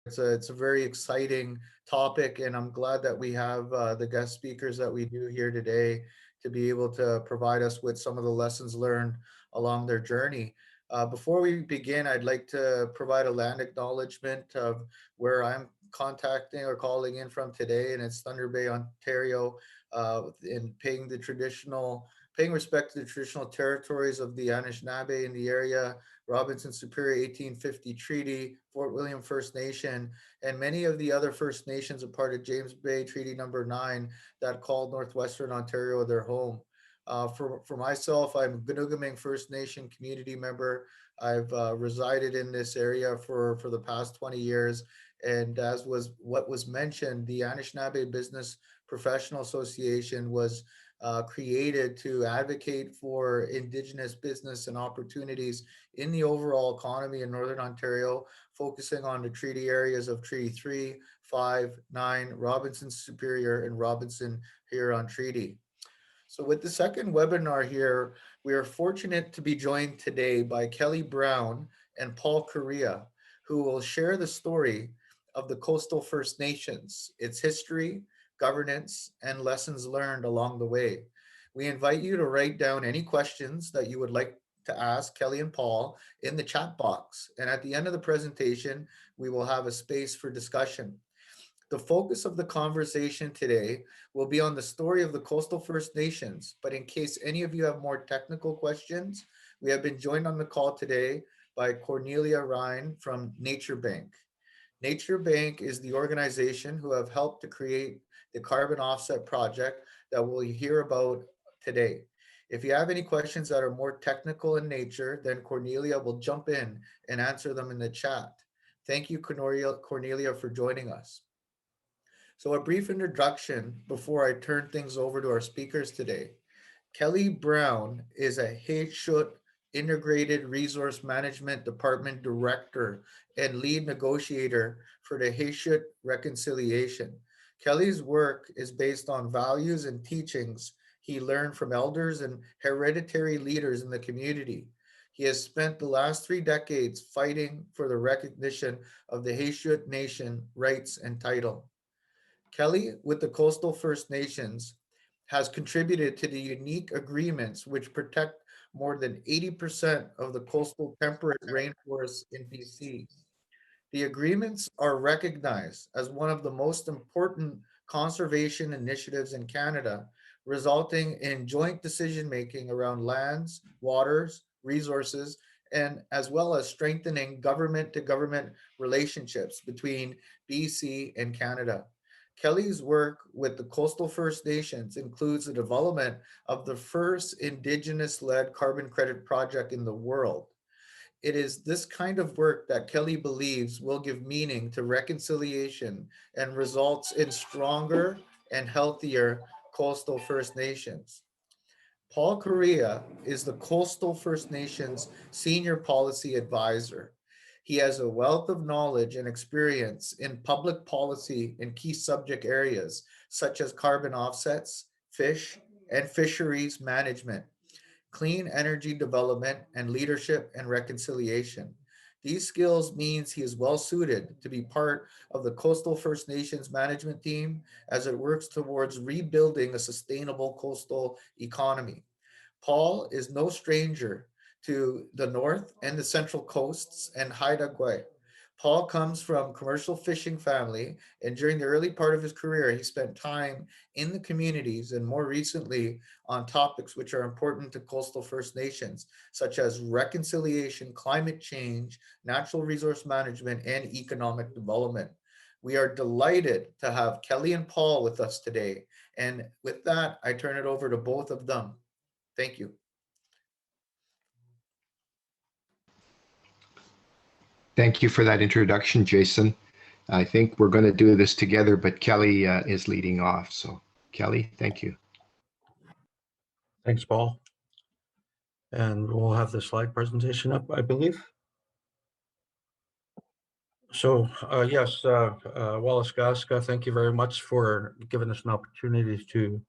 It's a very exciting topic, and I'm glad that we have the guest speakers that we do here today to be able to provide us with some of the lessons learned along their journey. Before we begin, I'd like to provide a land acknowledgement of where I'm contacting or calling in from today, and it's Thunder Bay, Ontario, in paying respect to the traditional territories of the Anishinaabe in the area, Robinson Superior 1850 Treaty, Fort William First Nation, and many of the other First Nations are part of James Bay Treaty Number 9 that called Northwestern Ontario their home. For myself, I'm a Ganugaming First Nation community member. I've resided in this area for the past 20 years. And as was what was mentioned, the Anishinaabe Business Professional Association was created to advocate for Indigenous business and opportunities in the overall economy in Northern Ontario, focusing on the treaty areas of Treaty 3, 5, 9, Robinson Superior, and Robinson Huron Treaty. So with the second webinar here, we are fortunate to be joined today by Kelly Brown and Paul Kariya, who will share the story of the coastal First Nations, its history, governance, and lessons learned along the way. We invite you to write down any questions that you would like to ask Kelly and Paul in the chat box. And at the end of the presentation, we will have a space for discussion. The focus of the conversation today will be on the story of the coastal First Nations, but in case any of you have more technical questions, we have been joined on the call today by Cornelia Rindt from NatureBank. NatureBank is the organization who have helped to create the carbon offset project that we'll hear about today. If you have any questions that are more technical in nature, then Cornelia will jump in and answer them in the chat. Thank you, Cornelia, for joining us. So a brief introduction before I turn things over to our speakers today. Kelly Brown is a Heiltsuk Integrated Resource Management Department Director and lead negotiator for the Heiltsuk Reconciliation. Kelly's work is based on values and teachings he learned from elders and hereditary leaders in the community. He has spent the last 3 decades fighting for the recognition of the Heiltsuk Nation rights and title. Kelly, with the Coastal First Nations, has contributed to the unique agreements which protect more than 80% of the coastal temperate rainforests in BC. The agreements are recognized as one of the most important conservation initiatives in Canada, resulting in joint decision-making around lands, waters, resources, and as well as strengthening government-to-government relationships between BC and Canada. Kelly's work with the Coastal First Nations includes the development of the first Indigenous-led carbon credit project in the world. It is this kind of work that Kelly believes will give meaning to reconciliation and results in stronger and healthier coastal First Nations. Paul Kariya is the Coastal First Nations Senior Policy Advisor. He has a wealth of knowledge and experience in public policy in key subject areas such as carbon offsets, fish and fisheries management, clean energy development, and leadership and reconciliation. These skills means he is well suited to be part of the Coastal First Nations management team as it works towards rebuilding a sustainable coastal economy. Paul is no stranger to the north and the central coasts and Haida Gwaii. Paul comes from commercial fishing family, and during the early part of his career, he spent time in the communities and more recently on topics which are important to coastal First Nations, such as reconciliation, climate change, natural resource management, and economic development. We are delighted to have Kelly and Paul with us today. And with that, I turn it over to both of them. Thank you. Thank you for that introduction, Jason. I think we're going to do this together, but Kelly is leading off. So Kelly, thank you. Thanks, Paul. And we'll have the slide presentation up, I believe. So yes, Walaskaska, thank you very much for giving us an opportunity to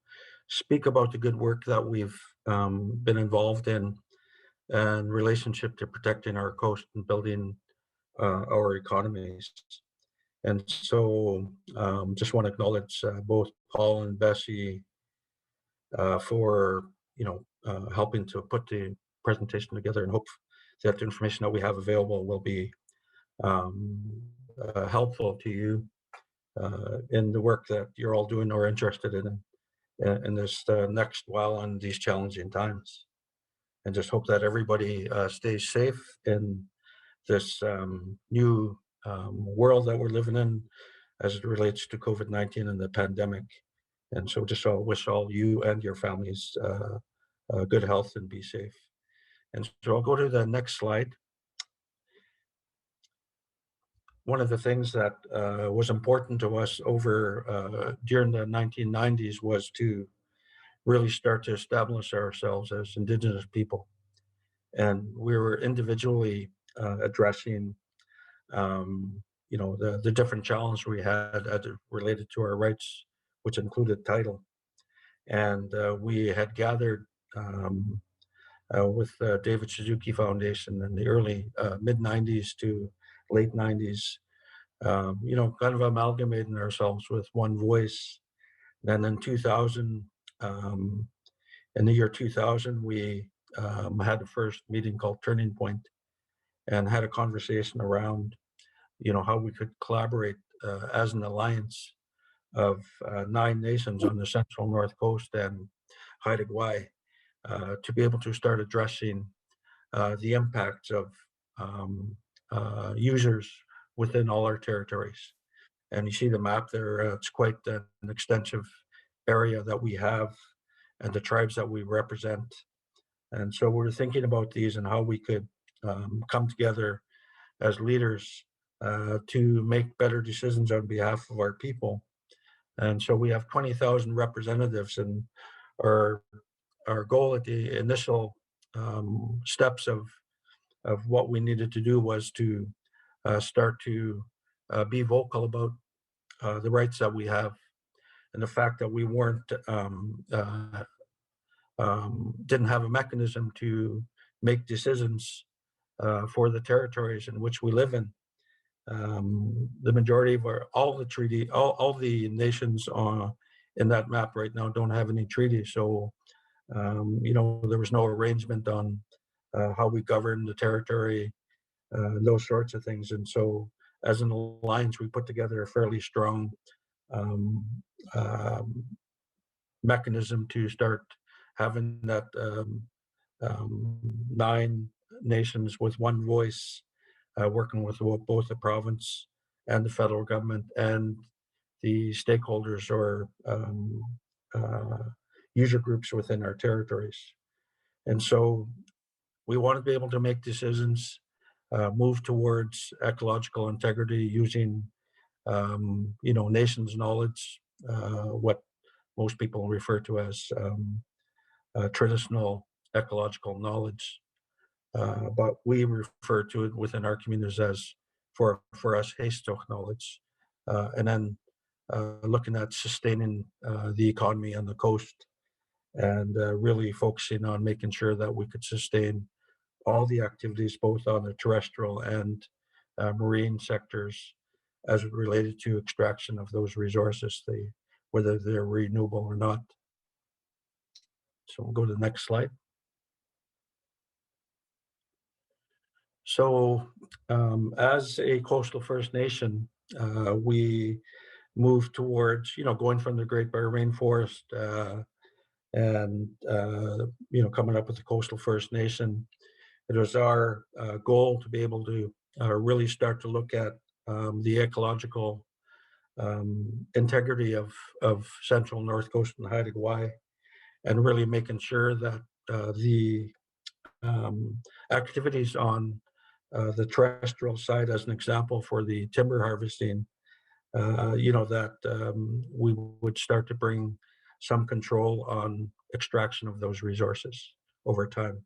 speak about the good work that we've been involved in relationship to protecting our coast and building our economies. And so just want to acknowledge both Paul and Bessie for helping to put the presentation together, and hope that the information that we have available will be helpful to you in the work that you're all doing or interested in this next while in these challenging times. And just hope that everybody stays safe in this new world that we're living in as it relates to COVID-19 and the pandemic. And so just wish all you and your families good health and be safe. And so I'll go to the next slide. One of the things that was important to us over during the 1990s was to really start to establish ourselves as Indigenous people. And we were individually addressing the different challenges we had as it related to our rights, which included title. And we had gathered with David Suzuki Foundation in the early mid-90s to late 90s, kind of amalgamating ourselves with one voice. Then in 2000, in the year 2000, we had the first meeting called Turning Point, and had a conversation around, how we could collaborate as an alliance of 9 nations on the central north coast and Haida Gwaii to be able to start addressing the impacts of users within all our territories. And you see the map there, it's quite an extensive area that we have and the tribes that we represent. And so we're thinking about these and how we could come together as leaders to make better decisions on behalf of our people. And so we have 20,000 representatives, and our goal at the initial steps of what we needed to do was to start to be vocal about the rights that we have, and the fact that we weren't didn't have a mechanism to make decisions for the territories in which we live in. The majority of all the nations in that map right now don't have any treaties. So, there was no arrangement on how we govern the territory, those sorts of things. And so as an alliance, we put together a fairly strong mechanism to start having that 9 nations with one voice, working with both the province and the federal government and the stakeholders or user groups within our territories. And so we want to be able to make decisions, move towards ecological integrity using, nation's knowledge, what most people refer to as traditional ecological knowledge. But we refer to it within our communities as, for us, Heiltsuk knowledge. And then looking at sustaining the economy on the coast, and really focusing on making sure that we could sustain all the activities, both on the terrestrial and marine sectors, as it related to extraction of those resources, whether they're renewable or not. So we'll go to the next slide. So as a coastal First Nation, we moved towards, going from the Great Bear Rainforest and, coming up with the coastal First Nation. It was our goal to be able to really start to look at the ecological integrity of central north coast and Haida Gwaii, and really making sure that the activities on the terrestrial side, as an example for the timber harvesting, that we would start to bring some control on extraction of those resources over time.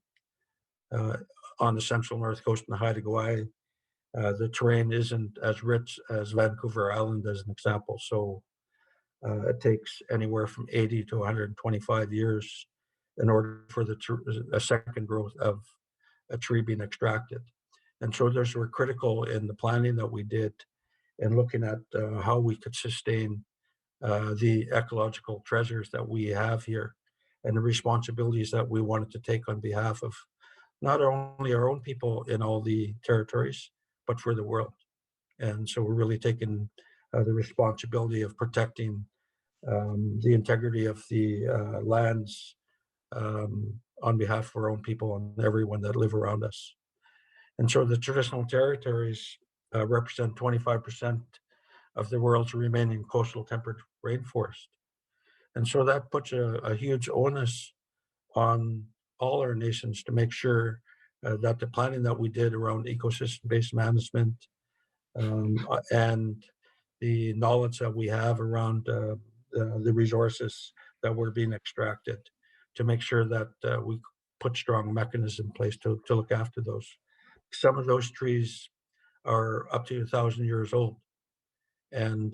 On the central north coast and the Haida Gwaii, the terrain isn't as rich as Vancouver Island, as an example. So it takes anywhere from 80 to 125 years in order for a second growth of a tree being extracted. And so those were critical in the planning that we did and looking at how we could sustain the ecological treasures that we have here and the responsibilities that we wanted to take on behalf of not only our own people in all the territories, but for the world. And so we're really taking the responsibility of protecting the integrity of the lands on behalf of our own people and everyone that live around us. And so the traditional territories represent 25% of the world's remaining coastal temperate rainforest. And so that puts a huge onus on all our nations to make sure that the planning that we did around ecosystem-based management and the knowledge that we have around the resources that were being extracted, to make sure that we put strong mechanisms in place to look after those. Some of those trees are up to 1,000 years old and,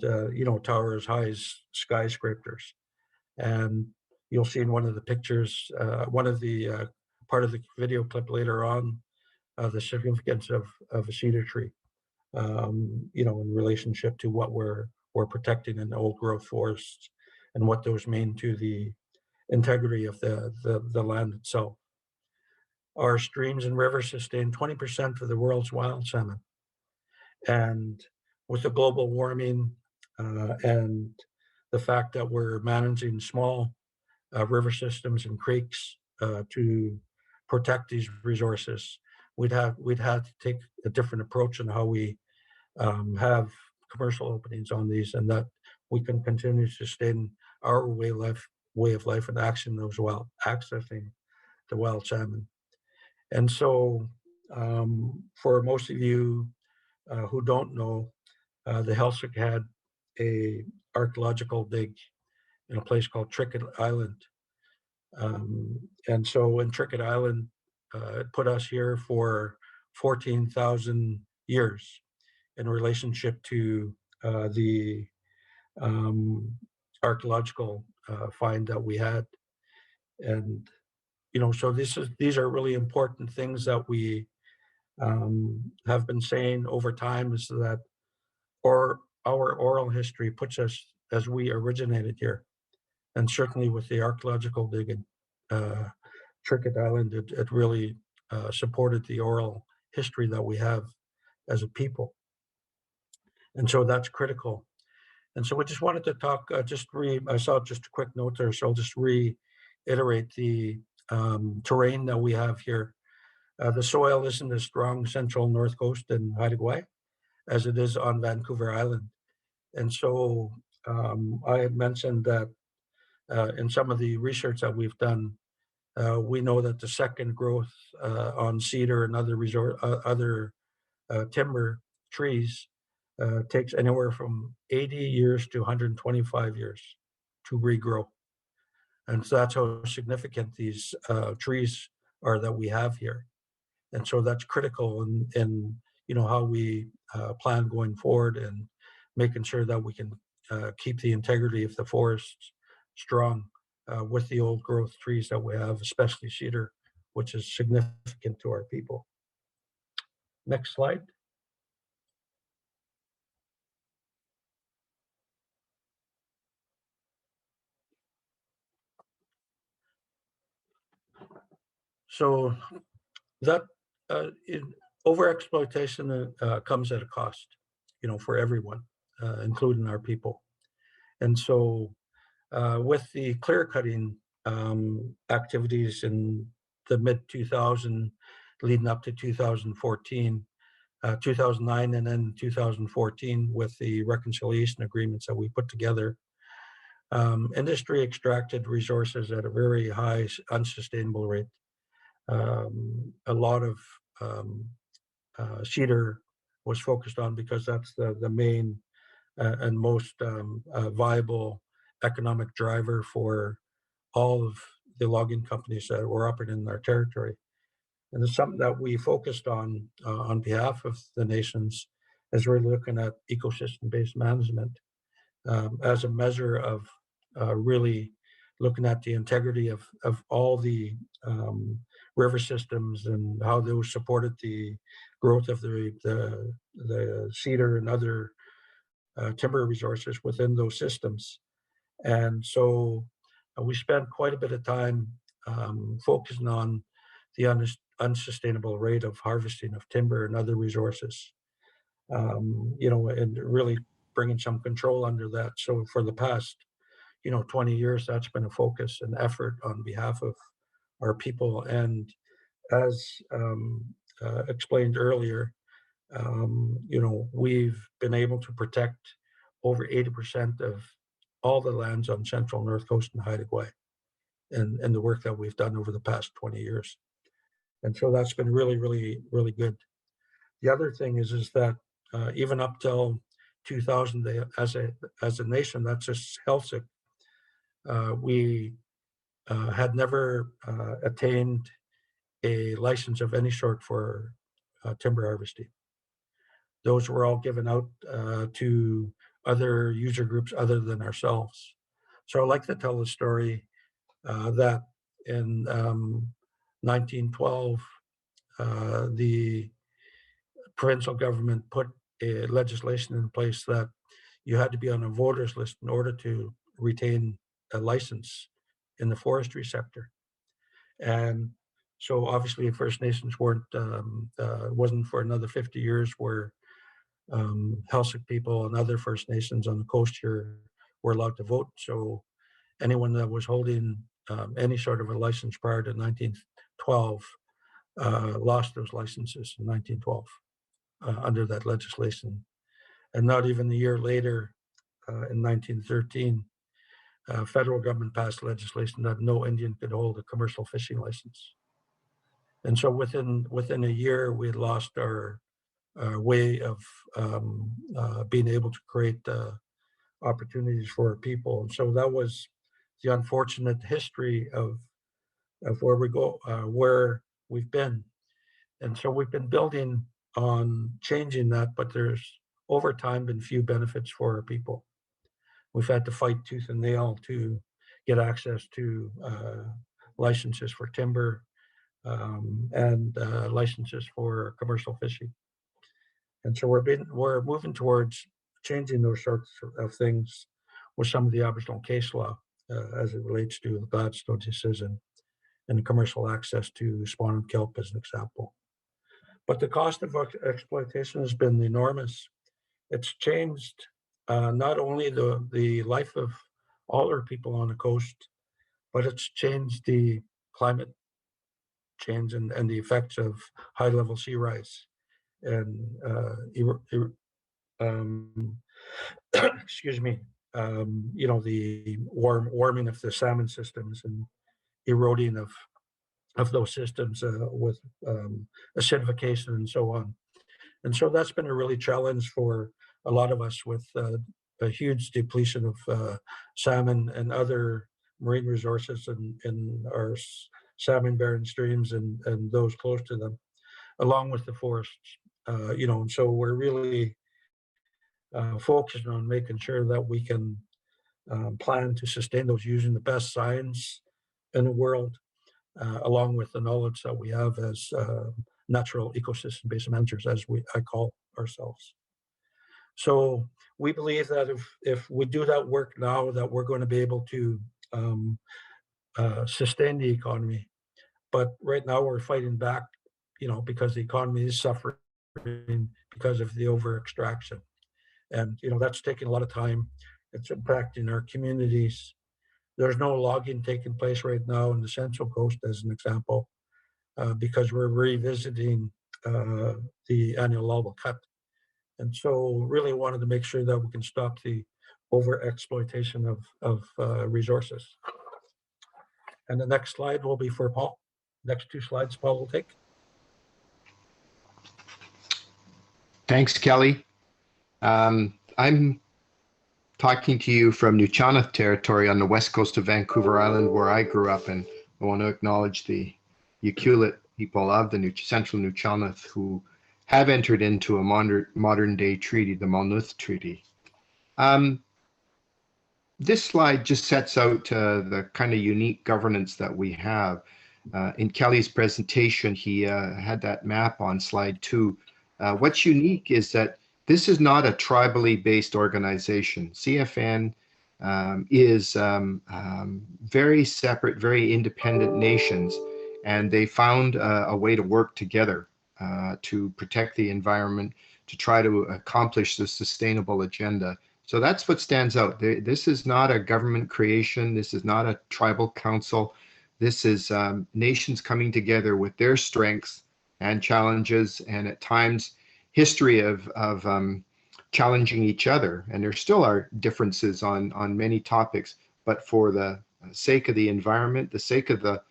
tower as high as skyscrapers. And you'll see in one of the pictures, one of the part of the video clip later on, the significance of a cedar tree, in relationship to what we're protecting in old growth forests and what those mean to the integrity of the land itself. Our streams and rivers sustain 20% of the world's wild salmon. And with the global warming and the fact that we're managing small river systems and creeks to protect these resources, we'd have to take a different approach in how we have commercial openings on these, and that we can continue to sustain our way of life and accessing the wild salmon. And so for most of you who don't know, the Heiltsuk had a archaeological dig in a place called Tricket Island. And so in Tricket Island, it put us here for 14,000 years in relationship to the archaeological find that we had. And, so these are really important things that we have been saying over time, is that our oral history puts us as we originated here. And certainly with the archaeological dig at Tricket Island, it really supported the oral history that we have as a people. And so that's critical. And so we just wanted to talk, I saw just a quick note there, so I'll just reiterate the terrain that we have here. The soil isn't as strong central north coast in Haida as it is on Vancouver Island. And so I had mentioned that in some of the research that we've done, we know that the second growth on cedar and other timber trees takes anywhere from 80 years to 125 years to regrow. And so that's how significant these trees are that we have here. And so that's critical in how we plan going forward and making sure that we can keep the integrity of the forests strong with the old growth trees that we have, especially cedar, which is significant to our people. Next slide. So that overexploitation comes at a cost, for everyone, including our people. And so with the clear cutting activities in the mid-2000 leading up to 2014, 2009, and then 2014 with the reconciliation agreements that we put together, industry extracted resources at a very high unsustainable rate. A lot of cedar was focused on because that's the main and most viable economic driver for all of the logging companies that were operating in our territory. And it's something that we focused on behalf of the nations, as we're looking at ecosystem-based management as a measure of really looking at the integrity of all the river systems and how those supported the growth of the cedar and other timber resources within those systems. And so we spent quite a bit of time focusing on the unsustainable rate of harvesting of timber and other resources, and really bringing some control under that. So for the past, 20 years, that's been a focus and effort on behalf of our people. And as explained earlier, we've been able to protect over 80% of all the lands on Central North Coast and Haida Gwaii, and the work that we've done over the past 20 years. And so that's been really, really, really good. The other thing is that even up till 2000, as a nation, that's just Heiltsuk, we had never attained a license of any sort for timber harvesting. Those were all given out to other user groups other than ourselves. So I like to tell the story that in 1912, the provincial government put a legislation in place that you had to be on a voters list in order to retain a license in the forestry sector. And so obviously First Nations wasn't for another 50 years where Heiltsuk people and other First Nations on the coast here were allowed to vote. So anyone that was holding any sort of a license prior to 1912 lost those licenses in 1912 under that legislation. And not even a year later, in 1913, federal government passed legislation that no Indian could hold a commercial fishing license. And so within a year, we had lost our way of being able to create opportunities for people. And so that was the unfortunate history of where we go, where we've been. And so we've been building on changing that, but there's over time been few benefits for our people. We've had to fight tooth and nail to get access to licenses for timber and licenses for commercial fishing. And so we're moving towards changing those sorts of things with some of the Aboriginal case law as it relates to the Gladstone decision and commercial access to spawning kelp as an example. But the cost of exploitation has been enormous. It's changed not only the life of all our people on the coast, but it's changed the climate change and the effects of high level sea rise and excuse me, the warming of the salmon systems and eroding of those systems with acidification and so on. And so that's been a really challenge for a lot of us with a huge depletion of salmon and other marine resources in our salmon-bearing streams and those close to them, along with the forests. And so we're really focusing on making sure that we can plan to sustain those using the best science in the world, along with the knowledge that we have as natural ecosystem-based managers, as I call ourselves. So we believe that if we do that work now, that we're going to be able to sustain the economy. But right now we're fighting back, because the economy is suffering because of the over-extraction. And, that's taking a lot of time. It's impacting our communities. There's no logging taking place right now in the Central Coast, as an example, because we're revisiting the annual allowable cut. And so really wanted to make sure that we can stop the over-exploitation of resources. And the next slide will be for Paul. Next two slides Paul will take. Thanks, Kelly. I'm talking to you from Nuu-chah-nulth territory on the west coast of Vancouver Island, where I grew up, and I want to acknowledge the Ucluelet people of the central Nuu-chah-nulth who have entered into a modern day treaty, the Malnourished Treaty. This slide just sets out the kind of unique governance that we have. In Kelly's presentation, he had that map on slide 2. What's unique is that this is not a tribally based organization. CFN is very separate, very independent nations, and they found a way to work together to protect the environment, to try to accomplish the sustainable agenda. So that's what stands out. This is not a government creation. This is not a tribal council. This is nations coming together with their strengths and challenges, and at times history of challenging each other. And there still are differences on many topics, but for the sake of the environment, the sake of the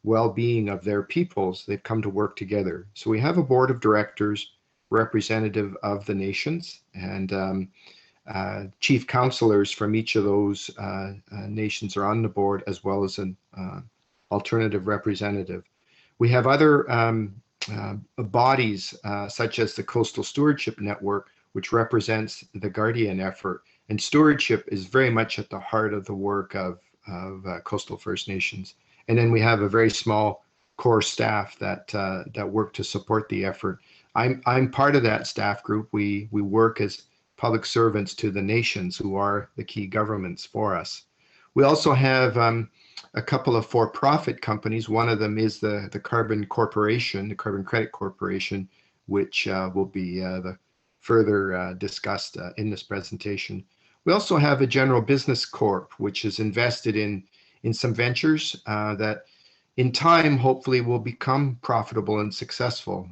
well-being of their peoples, they've come to work together. So we have a board of directors representative of the nations, and chief counselors from each of those nations are on the board, as well as an alternative representative. We have other bodies such as the Coastal Stewardship Network, which represents the Guardian effort. And stewardship is very much at the heart of the work of Coastal First Nations. And then we have a very small core staff that work to support the effort. I'm part of that staff group. We work as public servants to the nations, who are the key governments for us. We also have a couple of for-profit companies. One of them is the Carbon Corporation, the Carbon Credit Corporation, which will be further discussed in this presentation. We also have a general business corp, which is invested in some ventures that in time hopefully will become profitable and successful.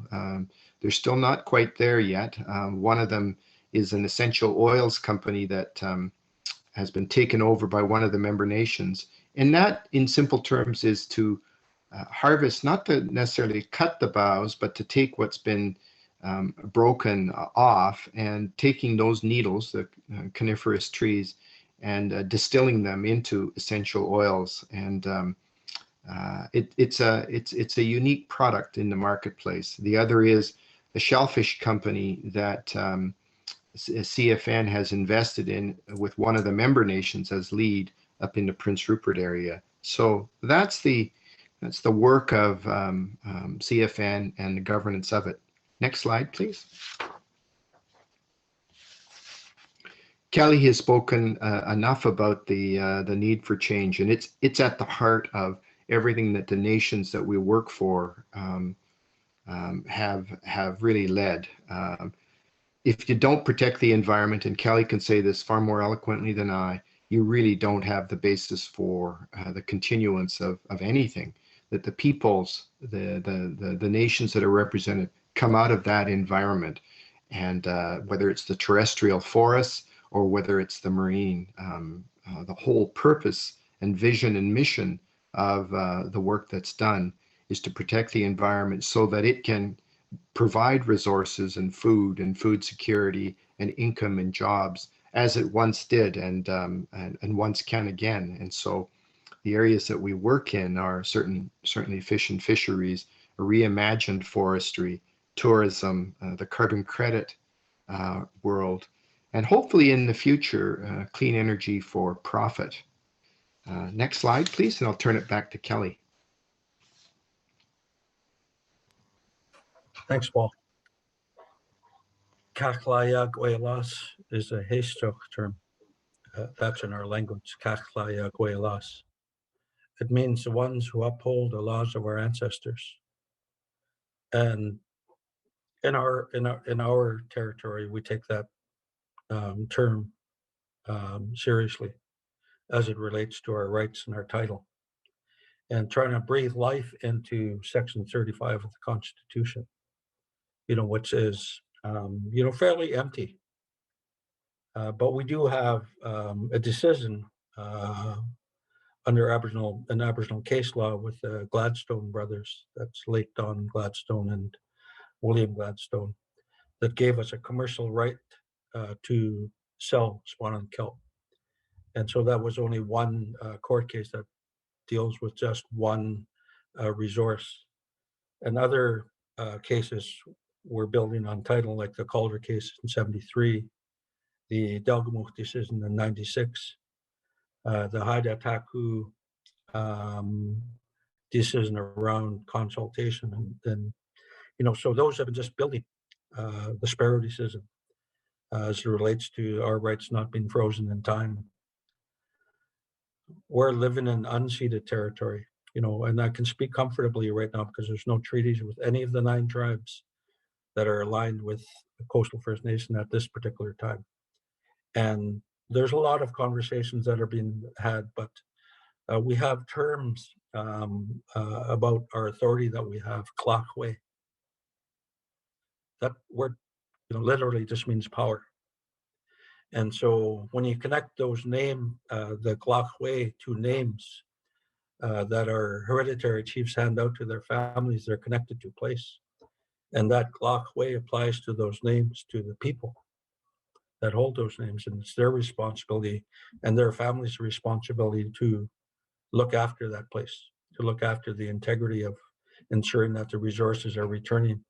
They're still not quite there yet. One of them is an essential oils company that has been taken over by one of the member nations. And that, in simple terms, is to harvest, not to necessarily cut the boughs, but to take what's been broken off, and taking those needles, the coniferous trees, and distilling them into essential oils. And it's a unique product in the marketplace. The other is a shellfish company that CFN has invested in with one of the member nations as lead up in the Prince Rupert area. So that's the work of CFN and the governance of it. Next slide, please. Kelly has spoken enough about the need for change, and it's at the heart of everything that the nations that we work for have really led. If you don't protect the environment, and Kelly can say this far more eloquently than I, you really don't have the basis for the continuance of anything. That the peoples, the nations that are represented, come out of that environment, and whether it's the terrestrial forests or whether it's the marine, the whole purpose and vision and mission of the work that's done is to protect the environment so that it can provide resources and food security and income and jobs as it once did, and once can again. And so the areas that we work in are certainly fish and fisheries, reimagined forestry, tourism, the carbon credit world, and hopefully in the future, clean energy for profit. Next slide, please, and I'll turn it back to Kelly. Thanks, Paul. Kaklayagwelas is a Heiltsuk term. That's in our language, Kaklayagwelas. It means the ones who uphold the laws of our ancestors. And in our territory, we take that term seriously as it relates to our rights and our title, and trying to breathe life into Section 35 of the Constitution, which is fairly empty. But we do have a decision under an Aboriginal case law with the Gladstone brothers, that's late Don Gladstone and William Gladstone, that gave us a commercial right to sell spawning kelp. And so that was only one court case that deals with just one resource. And other cases were building on title, like the Calder case in '73, the Delgamuukw decision in '96, the Haida Taku decision around consultation, and so those have been just building the Sparrow decision. as it relates to our rights not being frozen in time. We're living in unceded territory, and I can speak comfortably right now because there's no treaties with any of the 9 tribes that are aligned with the Coastal First Nation at this particular time. And there's a lot of conversations that are being had, but we have terms about our authority that we have, Clachwe. That word, literally just means power. And so when you connect those the Clachwe, to names that our hereditary chiefs hand out to their families, they're connected to place. And that Clachwe applies to those names, to the people that hold those names, and it's their responsibility and their family's responsibility to look after that place, to look after the integrity of ensuring that the resources are returning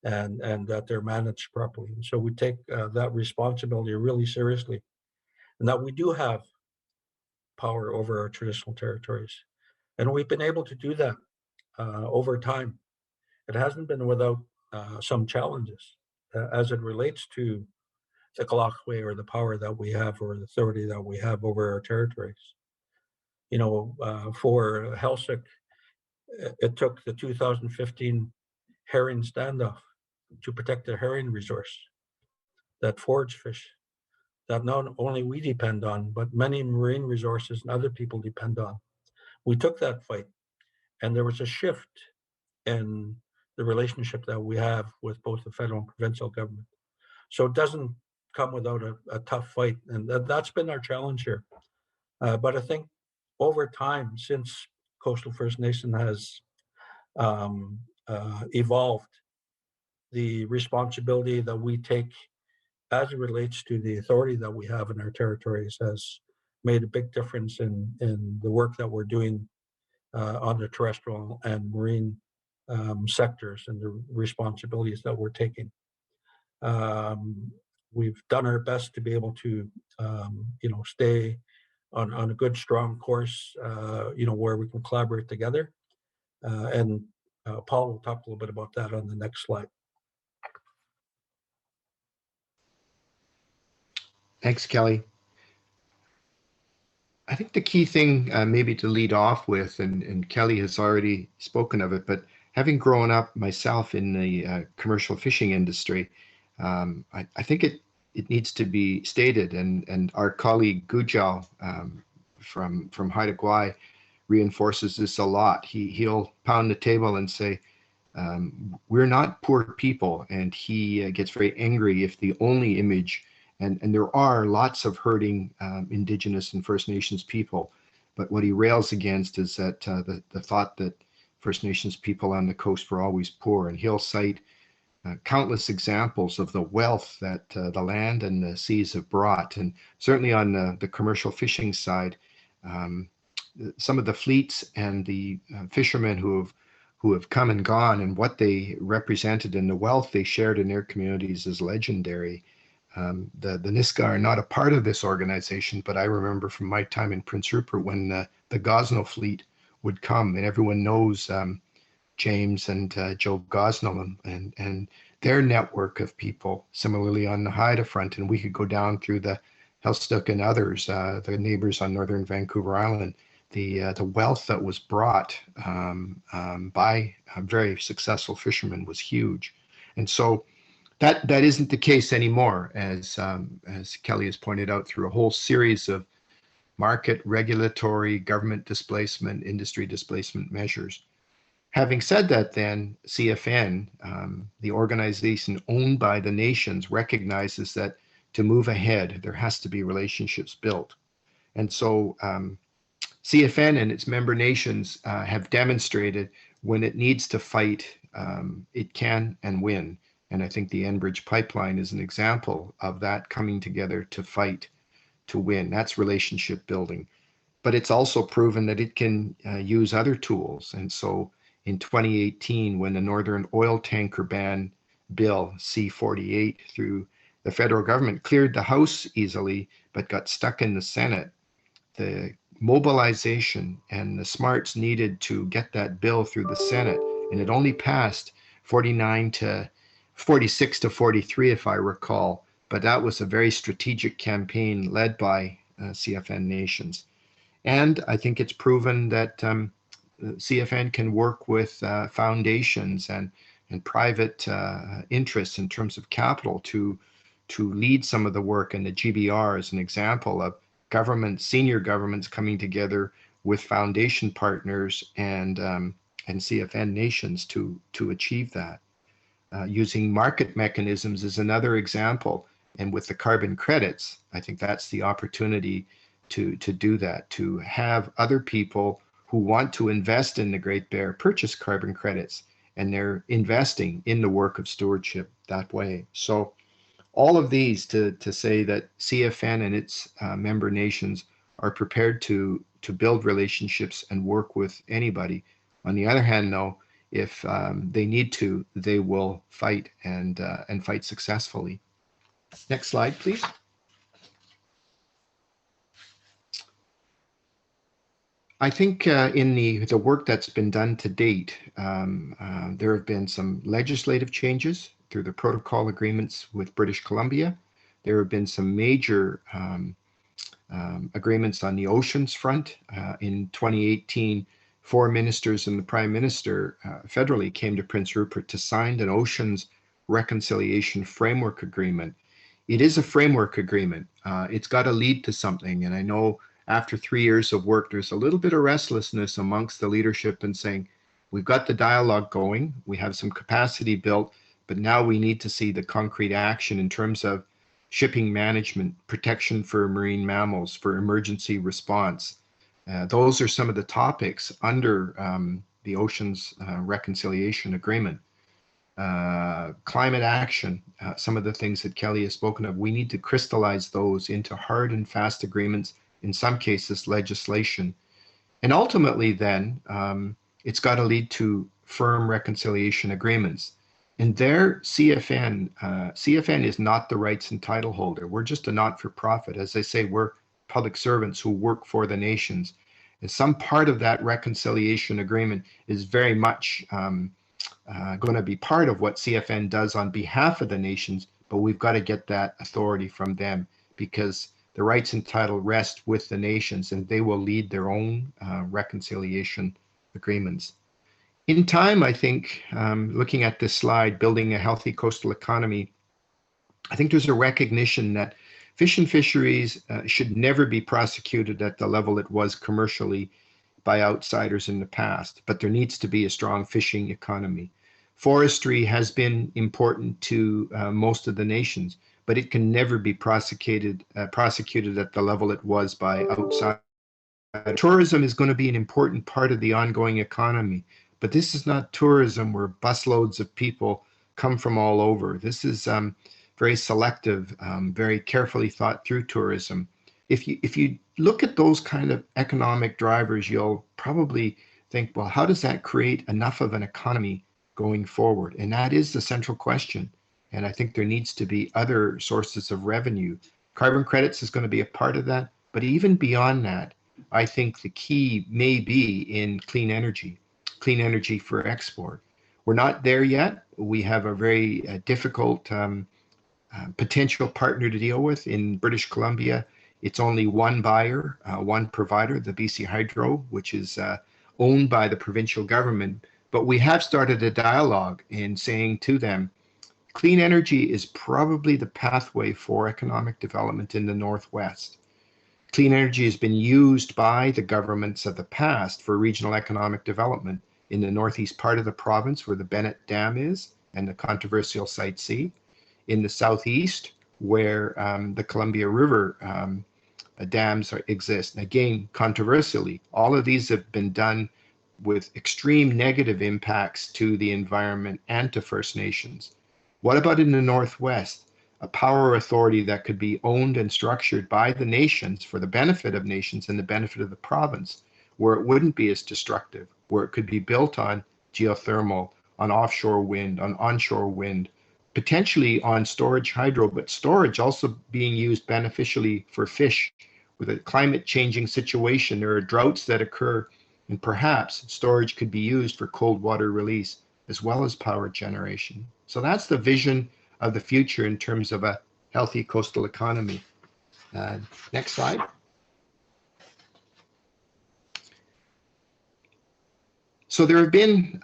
and that they're managed properly. And so we take that responsibility really seriously, and that we do have power over our traditional territories. And we've been able to do that over time. It hasn't been without some challenges as it relates to the Kalakwe, or the power that we have, or the authority that we have over our territories. For Heiltsuk, it took the 2015 herring standoff to protect the herring resource, that forage fish that not only we depend on, but many marine resources and other people depend on. We took that fight, and there was a shift in the relationship that we have with both the federal and provincial government. So it doesn't come without a tough fight, and that's been our challenge here. But I think over time, since Coastal First Nation has evolved, the responsibility that we take as it relates to the authority that we have in our territories has made a big difference in the work that we're doing on the terrestrial and marine sectors, and the responsibilities that we're taking. We've done our best to be able to, stay on a good, strong course, where we can collaborate together. And Paul will talk a little bit about that on the next slide. Thanks, Kelly. I think the key thing maybe to lead off with, and Kelly has already spoken of it, but having grown up myself in the commercial fishing industry, I think it needs to be stated, and our colleague Gujal from Haida Gwaii reinforces this a lot. He'll pound the table and say, we're not poor people, and he gets very angry if the only image, and there are lots of hurting Indigenous and First Nations people, but what he rails against is that the thought that First Nations people on the coast were always poor, and he'll cite countless examples of the wealth that the land and the seas have brought. And certainly on the commercial fishing side, some of the fleets and the fishermen who have come and gone, and what they represented and the wealth they shared in their communities is legendary. The Niska are not a part of this organization, but I remember from my time in Prince Rupert when the Gosnell fleet would come, and everyone knows James and Joe Gosnell and their network of people. Similarly on the Haida front, and we could go down through the Heiltsuk and others, the neighbors on northern Vancouver Island. The wealth that was brought by very successful fishermen was huge, and so that isn't the case anymore, as Kelly has pointed out, through a whole series of market, regulatory, government displacement, industry displacement measures. Having said that, then CFN, the organization owned by the nations, recognizes that to move ahead, there has to be relationships built. And so CFN and its member nations have demonstrated when it needs to fight, it can and win. And I think the Enbridge pipeline is an example of that coming together to fight, to win. That's relationship building. But it's also proven that it can use other tools. And so in 2018, when the Northern Oil Tanker Ban Bill C-48 through the federal government cleared the House easily, but got stuck in the Senate, the mobilization and the smarts needed to get that bill through the Senate, and it only passed 46 to 43, if I recall, but that was a very strategic campaign led by CFN nations. And I think it's proven that CFN can work with foundations and private interests in terms of capital to lead some of the work. And the GBR is an example of senior governments coming together with foundation partners and CFN nations to achieve that. Using market mechanisms is another example. And with the carbon credits, I think that's the opportunity to do that, to have other people who want to invest in the Great Bear purchase carbon credits, and they're investing in the work of stewardship that way. So all of these to say that CFN and its member nations are prepared to build relationships and work with anybody. On the other hand, though, if they need to, they will fight and fight successfully. Next slide, please. I think in the work that's been done to date, there have been some legislative changes through the protocol agreements with British Columbia. There have been some major agreements on the oceans front. In 2018, 4 ministers and the Prime Minister federally came to Prince Rupert to sign an Oceans Reconciliation Framework Agreement. It is a framework agreement. It's got to lead to something. And I know after 3 years of work, there's a little bit of restlessness amongst the leadership and saying, we've got the dialogue going, we have some capacity built, but now we need to see the concrete action in terms of shipping management, protection for marine mammals, for emergency response. Those are some of the topics under the Oceans Reconciliation Agreement. Climate action, some of the things that Kelly has spoken of, we need to crystallize those into hard and fast agreements, in some cases legislation. And ultimately then, it's got to lead to firm reconciliation agreements. And there, CFN is not the rights and title holder. We're just a not-for-profit. As I say, we're public servants who work for the nations. And some part of that reconciliation agreement is very much going to be part of what CFN does on behalf of the nations, but we've got to get that authority from them, because the rights and title rest with the nations, and they will lead their own reconciliation agreements. In time, I think, looking at this slide, building a healthy coastal economy, I think there's a recognition that fish and fisheries should never be prosecuted at the level it was commercially by outsiders in the past, but there needs to be a strong fishing economy. Forestry has been important to most of the nations, but it can never be prosecuted at the level it was by outsiders. Tourism is going to be an important part of the ongoing economy, but this is not tourism where busloads of people come from all over. This is very selective, very carefully thought through tourism. If you look at those kind of economic drivers, you'll probably think, well, how does that create enough of an economy going forward? And that is the central question. And I think there needs to be other sources of revenue. Carbon credits is going to be a part of that. But even beyond that, I think the key may be in clean energy for export. We're not there yet. We have a very difficult potential partner to deal with in British Columbia. It's only one buyer, one provider, the BC Hydro, which is owned by the provincial government. But we have started a dialogue in saying to them, clean energy is probably the pathway for economic development in the Northwest. Clean energy has been used by the governments of the past for regional economic development in the northeast part of the province where the Bennett Dam is and the controversial Site C, in the southeast where the Columbia River dams exist. And again, controversially, all of these have been done with extreme negative impacts to the environment and to First Nations. What about in the Northwest? A power authority that could be owned and structured by the nations for the benefit of nations and the benefit of the province, where it wouldn't be as destructive, where it could be built on geothermal, on offshore wind, on onshore wind, potentially on storage hydro, but storage also being used beneficially for fish. With a climate changing situation, there are droughts that occur, and perhaps storage could be used for cold water release as well as power generation. So that's the vision of the future in terms of a healthy coastal economy. Next slide. So there have been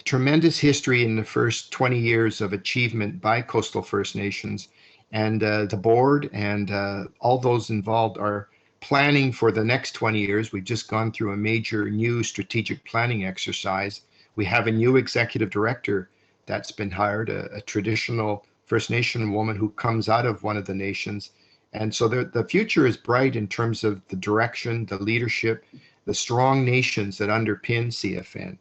tremendous history in the first 20 years of achievement by coastal First Nations, and the board and all those involved are planning for the next 20 years. We've just gone through a major new strategic planning exercise. We have a new executive director that's been hired, a traditional First Nation woman who comes out of one of the nations. And so the future is bright in terms of the direction, the leadership, the strong nations that underpin CFN.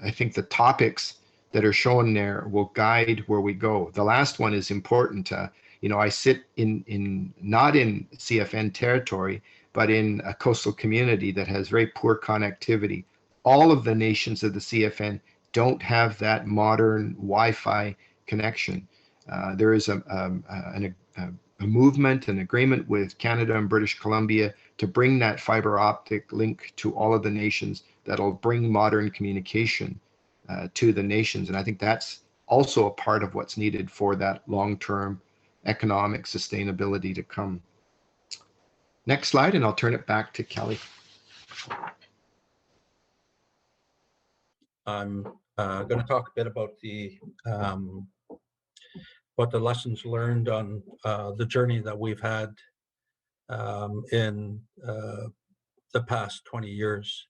I think the topics that are shown there will guide where we go. The last one is important. I sit not in CFN territory, but in a coastal community that has very poor connectivity. All of the nations of the CFN don't have that modern Wi-Fi connection. There is a movement, an agreement with Canada and British Columbia to bring that fiber optic link to all of the nations that'll bring modern communication to the nations. And I think that's also a part of what's needed for that long-term economic sustainability to come. Next slide, and I'll turn it back to Kelly. I'm going to talk a bit about the lessons learned on the journey that we've had in the past 20 years,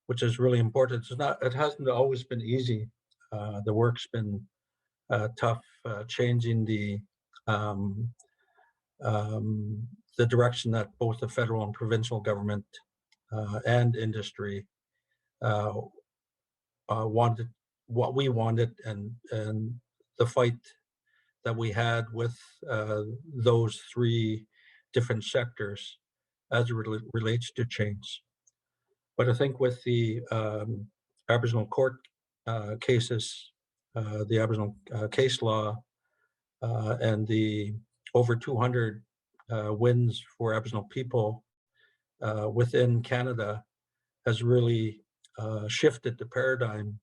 which is really important. It hasn't always been easy. The work's been tough, changing the direction that both the federal and provincial government and industry wanted, what we wanted, and the fight that we had with those three different sectors as it relates to change. But I think with the Aboriginal court cases, the Aboriginal case law, and the over 200 wins for Aboriginal people within Canada has really shifted the paradigm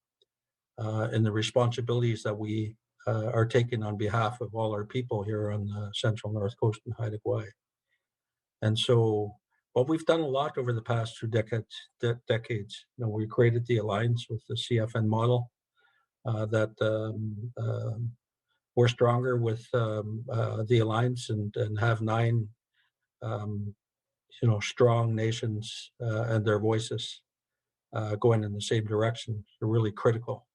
in the responsibilities that we are taking on behalf of all our people here on the Central North Coast and Haida Gwaii. And so, well, we've done a lot over the past 2 decades. We created the alliance with the CFN model that we're stronger with the alliance and have 9 strong nations and their voices going in the same direction are really critical.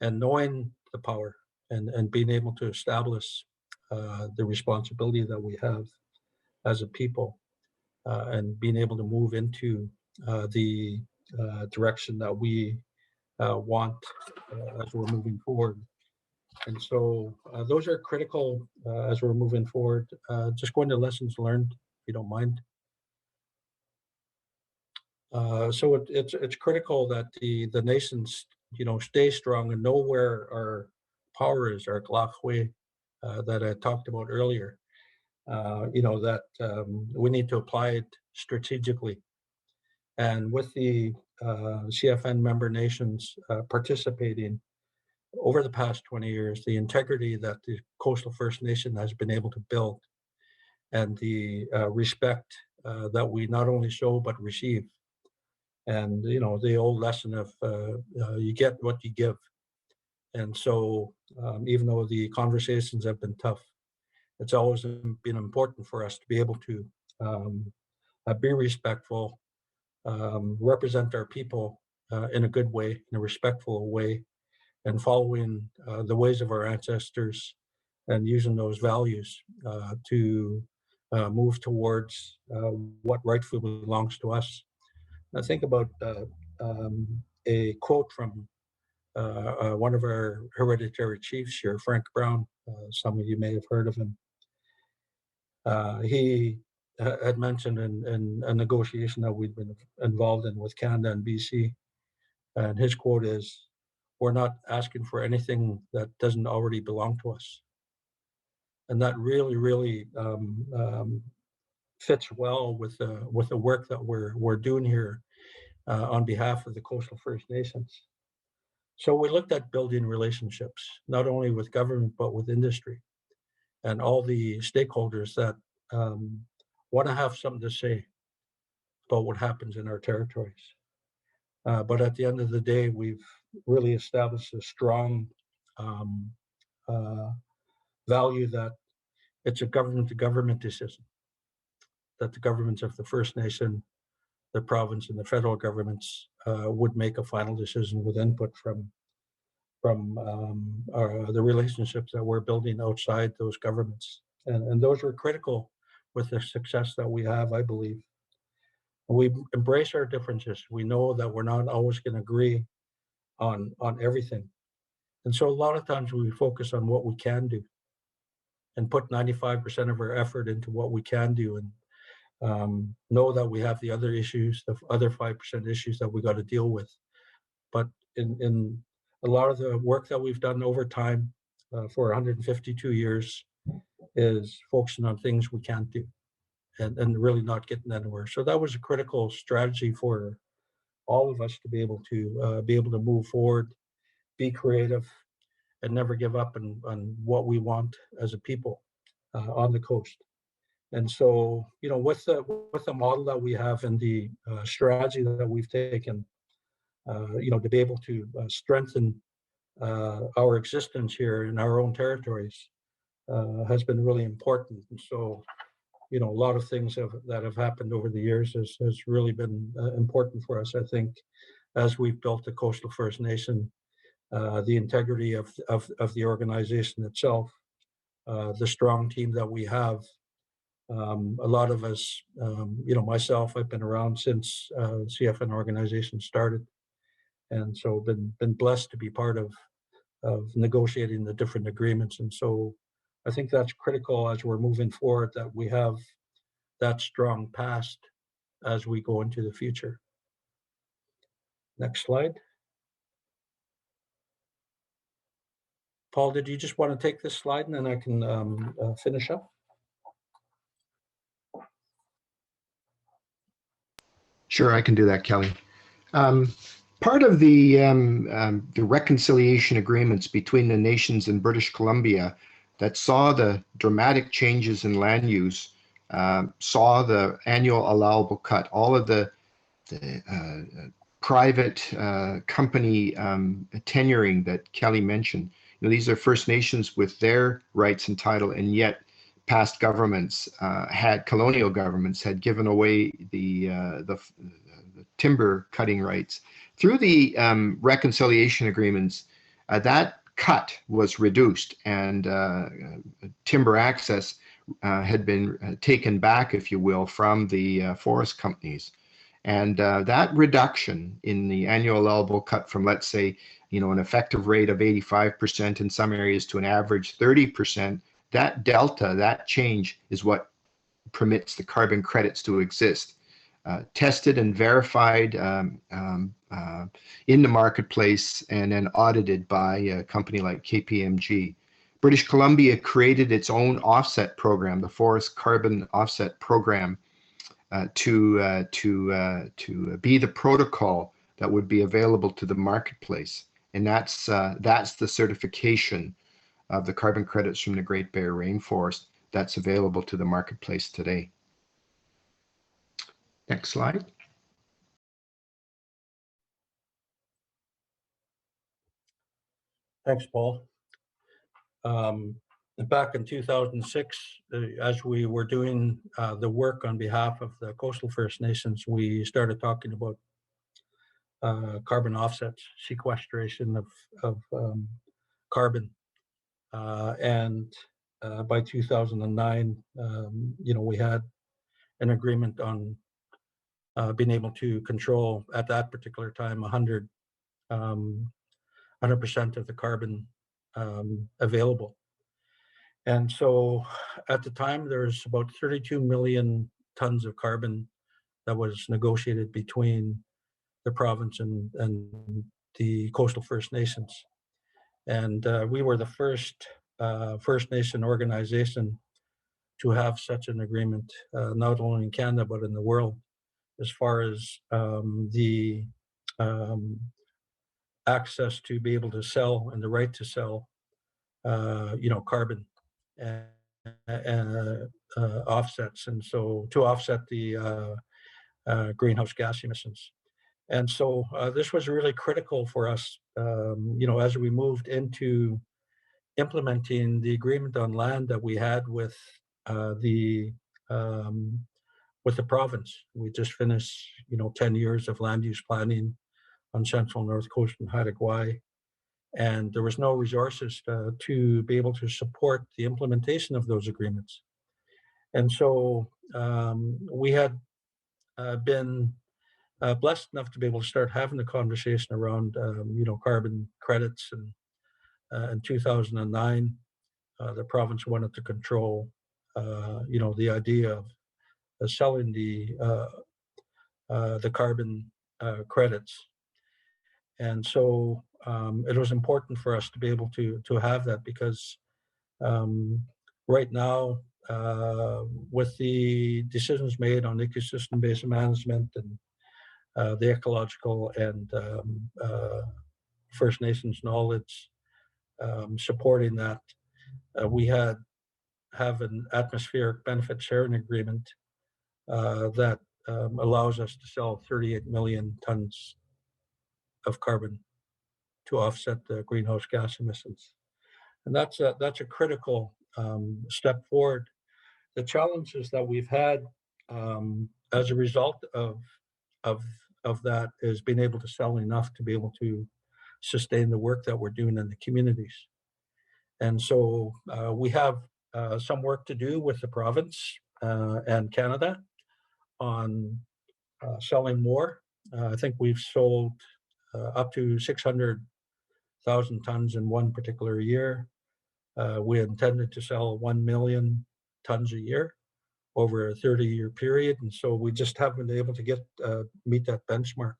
And knowing the power and being able to establish the responsibility that we have as a people and being able to move into the direction that we want as we're moving forward. And so those are critical as we're moving forward. Just going to lessons learned, if you don't mind. So it's critical that the nations, stay strong and know where our power is, our glachwe that I talked about earlier. That we need to apply it strategically. And with the CFN member nations participating over the past 20 years, the integrity that the Coastal First Nation has been able to build and the respect that we not only show but receive. And, the old lesson of you get what you give. And so even though the conversations have been tough, it's always been important for us to be able to be respectful, represent our people in a good way, in a respectful way, and following the ways of our ancestors and using those values to move towards what rightfully belongs to us. I think about a quote from one of our hereditary chiefs here, Frank Brown. Some of you may have heard of him. He had mentioned in a negotiation that we'd been involved in with Canada and BC, and his quote is, "We're not asking for anything that doesn't already belong to us." And that really, really fits well with the work that we're doing here on behalf of the Coastal First Nations. So we looked at building relationships, not only with government, but with industry and all the stakeholders that want to have something to say about what happens in our territories. But at the end of the day, we've really established a strong value that it's a government-to-government decision, that the governments of the First Nation, the province, and the federal governments would make a final decision with input from the relationships that we're building outside those governments. And those were critical with the success that we have, I believe. We embrace our differences. We know that we're not always going to agree on everything. And so a lot of times we focus on what we can do and put 95% of our effort into what we can do, and know that we have the other issues, the other 5% issues that we got to deal with. But in a lot of the work that we've done over time for 152 years is focusing on things we can't do and really not getting anywhere. So that was a critical strategy for all of us to be able to move forward, be creative, and never give up on what we want as a people on the coast. And so, with the model that we have and the strategy that we've taken, to be able to strengthen our existence here in our own territories has been really important. And so, a lot of things that have happened over the years has really been important for us, I think, as we've built the Coastal First Nation, the integrity of the organization itself, the strong team that we have. A lot of us, myself, I've been around since CFN organization started, and so been blessed to be part of negotiating the different agreements. And so I think that's critical as we're moving forward, that we have that strong past as we go into the future. Next slide. Paul, did you just want to take this slide and then I can finish up? Sure, I can do that, Kelly. Part of the reconciliation agreements between the nations in British Columbia that saw the dramatic changes in land use, saw the annual allowable cut, all of the private company tenuring that Kelly mentioned. These are First Nations with their rights and title, and yet past governments colonial governments had given away the timber cutting rights. Through the reconciliation agreements, that cut was reduced, and timber access had been taken back, if you will, from the forest companies. And that reduction in the annual allowable cut from, let's say, an effective rate of 85% in some areas to an average 30%, that delta, that change is what permits the carbon credits to exist. Tested and verified in the marketplace and then audited by a company like KPMG. British Columbia created its own offset program, the Forest Carbon Offset Program, to be the protocol that would be available to the marketplace. And that's the certification of the carbon credits from the Great Bear Rainforest that's available to the marketplace today. Next slide. Thanks, Paul. Back in 2006, as we were doing the work on behalf of the Coastal First Nations, we started talking about carbon offsets, sequestration of carbon. And by 2009, we had an agreement on being able to control, at that particular time, 100% of the carbon available. And so at the time, there's about 32 million tons of carbon that was negotiated between the province and the Coastal First Nations. And we were the first First Nation organization to have such an agreement, not only in Canada, but in the world, as far as the access to be able to sell and the right to sell, carbon and offsets, and so to offset the greenhouse gas emissions. And so this was really critical for us, as we moved into implementing the agreement on land that we had with the province. We just finished, 10 years of land use planning on Central North Coast and Haida and there was no resources to be able to support the implementation of those agreements. And so we had been blessed enough to be able to start having a conversation around, carbon credits. And in 2009, the province wanted to control, the idea of selling the carbon credits. And so it was important for us to be able to have that because right now, with the decisions made on ecosystem-based management and the ecological and First Nations knowledge supporting that, we have an atmospheric benefit sharing agreement that allows us to sell 38 million tons of carbon to offset the greenhouse gas emissions. And that's a critical step forward. The challenges that we've had as a result of that is being able to sell enough to be able to sustain the work that we're doing in the communities. And so we have some work to do with the province and Canada on selling more. I think we've sold up to 600,000 tons in one particular year. We intended to sell 1 million tons a year over a 30-year period, and so we just haven't been able to meet that benchmark.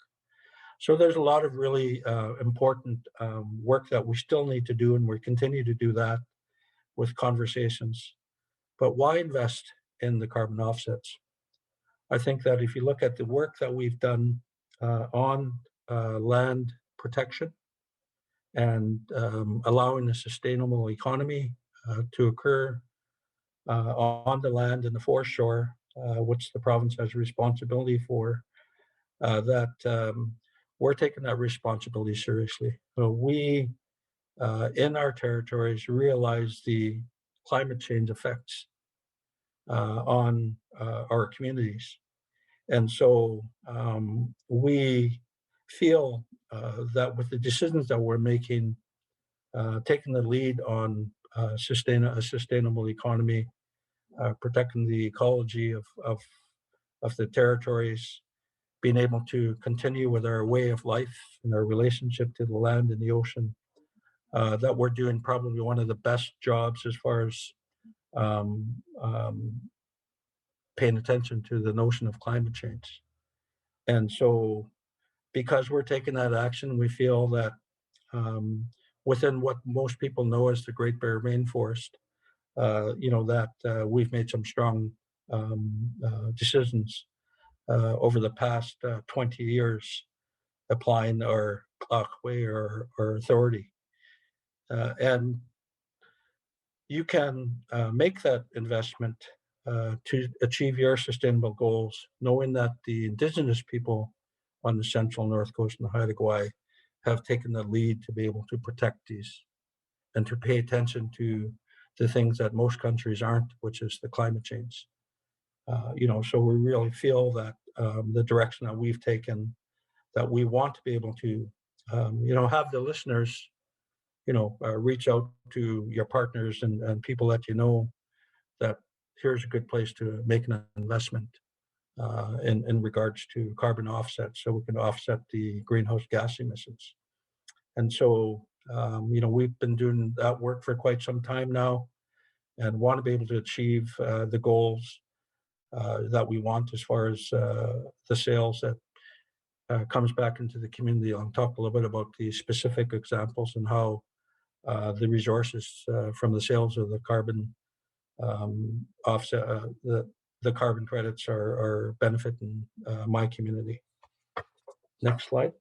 So there's a lot of really important work that we still need to do, and we continue to do that with conversations. But why invest in the carbon offsets? I think that if you look at the work that we've done on land protection and allowing a sustainable economy to occur on the land and the foreshore, which the province has responsibility for, that we're taking that responsibility seriously. So we, in our territories, realize the climate change effects on our communities. And so we feel that with the decisions that we're making, taking the lead on a sustainable economy, protecting the ecology of the territories, being able to continue with our way of life and our relationship to the land and the ocean, that we're doing probably one of the best jobs as far as paying attention to the notion of climate change. And so because we're taking that action, we feel that within what most people know as the Great Bear Rainforest, that we've made some strong decisions over the past 20 years applying our way or authority. And you can make that investment to achieve your sustainable goals, knowing that the Indigenous people on the Central North Coast and Haida have taken the lead to be able to protect these and to pay attention to the things that most countries aren't, which is the climate change. So we really feel that the direction that we've taken, that we want to be able to, have the listeners, reach out to your partners and people that that here's a good place to make an investment in regards to carbon offsets, so we can offset the greenhouse gas emissions. And so, we've been doing that work for quite some time now and want to be able to achieve the goals that we want as far as the sales that comes back into the community. I'll talk a little bit about the specific examples and how the resources from the sales of the carbon offset, the carbon credits are benefiting my community. Next slide.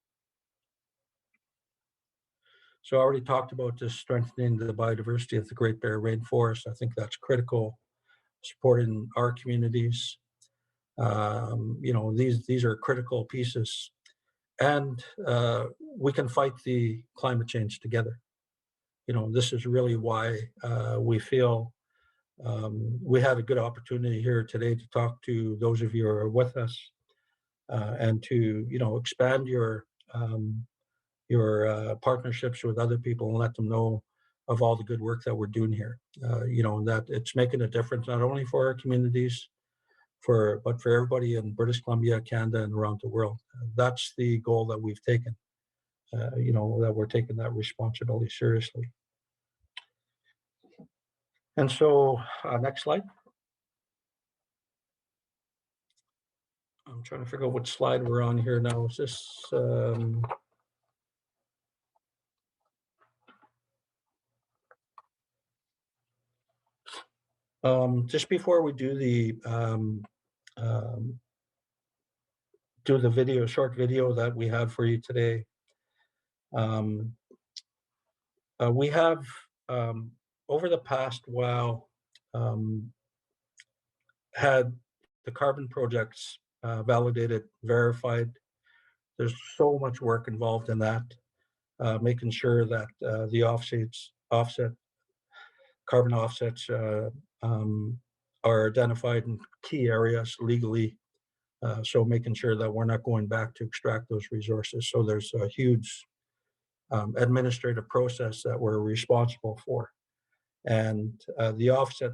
So I already talked about just strengthening the biodiversity of the Great Bear Rainforest. I think that's critical, supporting our communities. These are critical pieces, and we can fight the climate change together. This is really why we feel we had a good opportunity here today to talk to those of you who are with us, and to expand your partnerships with other people and let them know of all the good work that we're doing here. That it's making a difference not only for our communities, but for everybody in British Columbia, Canada, and around the world. That's the goal that we've taken. That we're taking that responsibility seriously. And so, next slide. I'm trying to figure out what slide we're on here now. Is this? Just before we do the short video that we have for you today, we have over the past while had the carbon projects validated, verified. There's so much work involved in that, making sure that the carbon offsets are identified in key areas legally. So making sure that we're not going back to extract those resources. So there's a huge administrative process that we're responsible for. And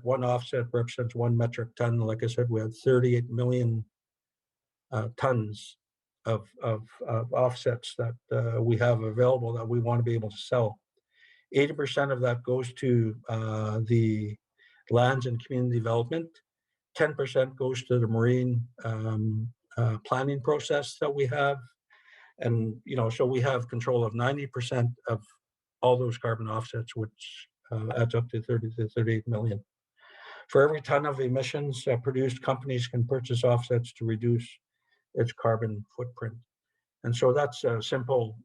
one offset represents 1 metric ton. Like I said, we have 38 million tons of offsets that we have available that we want to be able to sell. 80% of that goes to the lands and community development. 10% goes to the marine planning process that we have. And, so we have control of 90% of all those carbon offsets, which adds up to 30 to 38 million. For every ton of emissions produced, companies can purchase offsets to reduce its carbon footprint. And so that's a simple,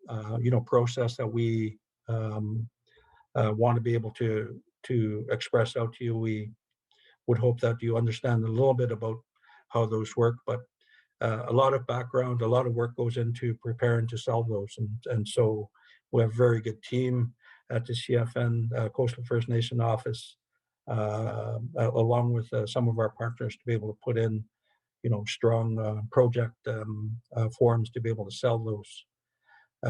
process that we want to be able to express out to you. We would hope that you understand a little bit about how those work, but a lot of background, a lot of work goes into preparing to sell those. And so we have a very good team at the CFN Coastal First Nation office, along with some of our partners, to be able to put in, strong project forms to be able to sell those.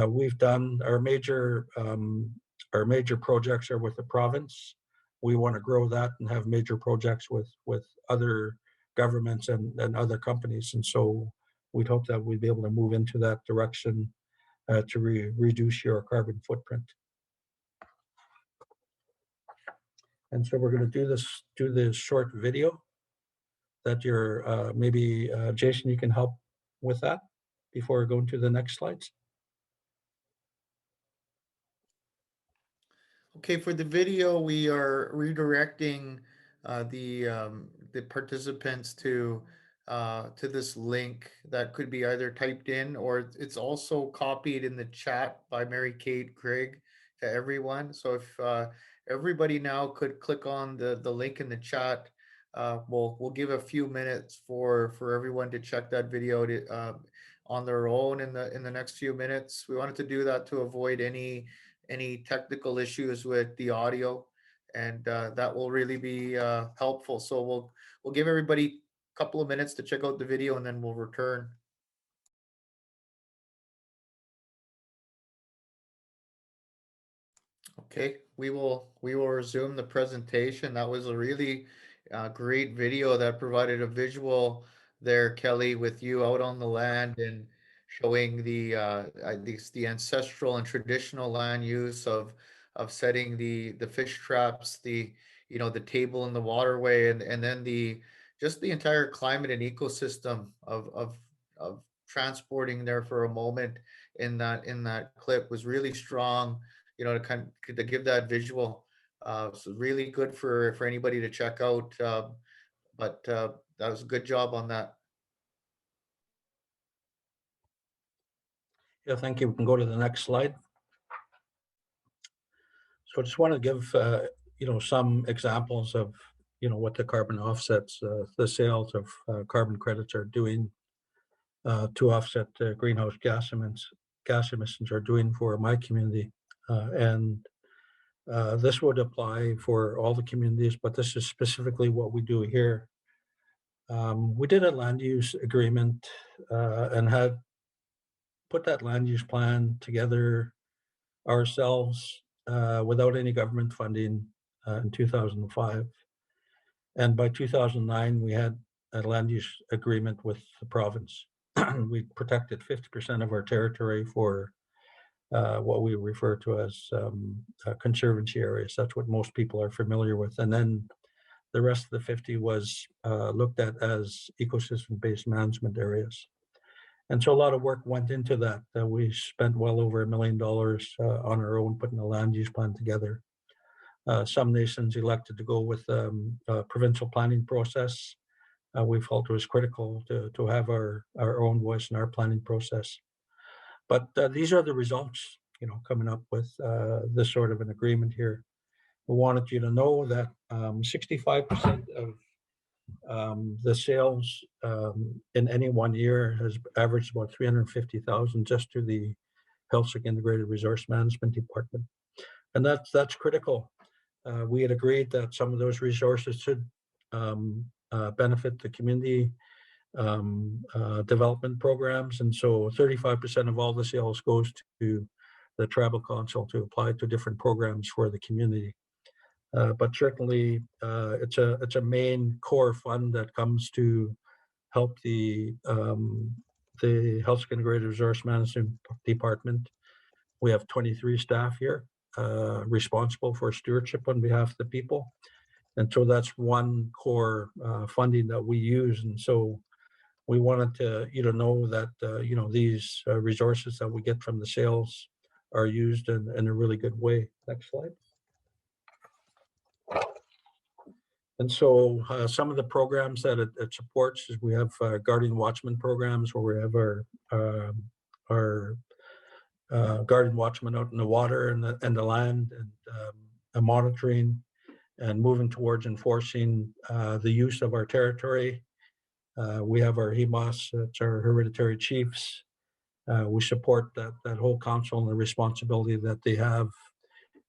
We've done our major projects are with the province. We want to grow that and have major projects with other governments and other companies. And so we'd hope that we'd be able to move into that direction to reduce your carbon footprint. And so we're going to do this short video that you're maybe Jason, you can help with that before we go into the next slides. Okay, for the video, we are redirecting the participants to this link that could be either typed in, or it's also copied in the chat by Mary Kate Grigg to everyone. So if everybody now could click on the link in the chat, we'll give a few minutes for everyone to check that video on their own in the next few minutes. We wanted to do that to avoid any technical issues with the audio, and that will really be helpful. So we'll give everybody a couple of minutes to check out the video, and then we'll return. Okay, we will resume the presentation. That was a really great video that provided a visual there, Kelly, with you out on the land and showing the ancestral and traditional land use of setting the fish traps, the table in the waterway, and then just the entire climate and ecosystem of transporting there for a moment in that clip was really strong. To give that visual. So really good for anybody to check out. But that was a good job on that. Yeah, thank you. We can go to the next slide. So I just want to give, some examples of, what the carbon offsets, the sales of carbon credits are doing to offset greenhouse gas emissions are doing for my community. And this would apply for all the communities, but this is specifically what we do here. We did a land use agreement and had put that land use plan together ourselves without any government funding in 2005. And by 2009, we had a land use agreement with the province. We protected 50% of our territory for what we refer to as conservancy areas. That's what most people are familiar with. And then the rest of the 50 was looked at as ecosystem-based management areas. And so a lot of work went into that. We spent well over $1 million on our own putting a land use plan together. Some nations elected to go with a provincial planning process. We felt it was critical to have our own voice in our planning process. But these are the results, coming up with this sort of an agreement here. We wanted you to know that 65% of the sales in any one year has averaged about 350,000 just to the Heiltsuk Integrated Resource Management Department. And that's critical. We had agreed that some of those resources should benefit the community development programs. And so 35% of all the sales goes to the tribal council to apply to different programs for the community. But certainly it's a main core fund that comes to help the Heiltsuk Integrated Resource Management Department. We have 23 staff here responsible for stewardship on behalf of the people. And so that's one core funding that we use. And so we wanted to know that these resources that we get from the sales are used in a really good way. Next slide. And so some of the programs that it supports is we have guardian watchman programs where we have our guardian watchmen out in the water and the land and monitoring and moving towards enforcing the use of our territory. We have our HEMAS, it's our hereditary chiefs. We support that whole council and the responsibility that they have,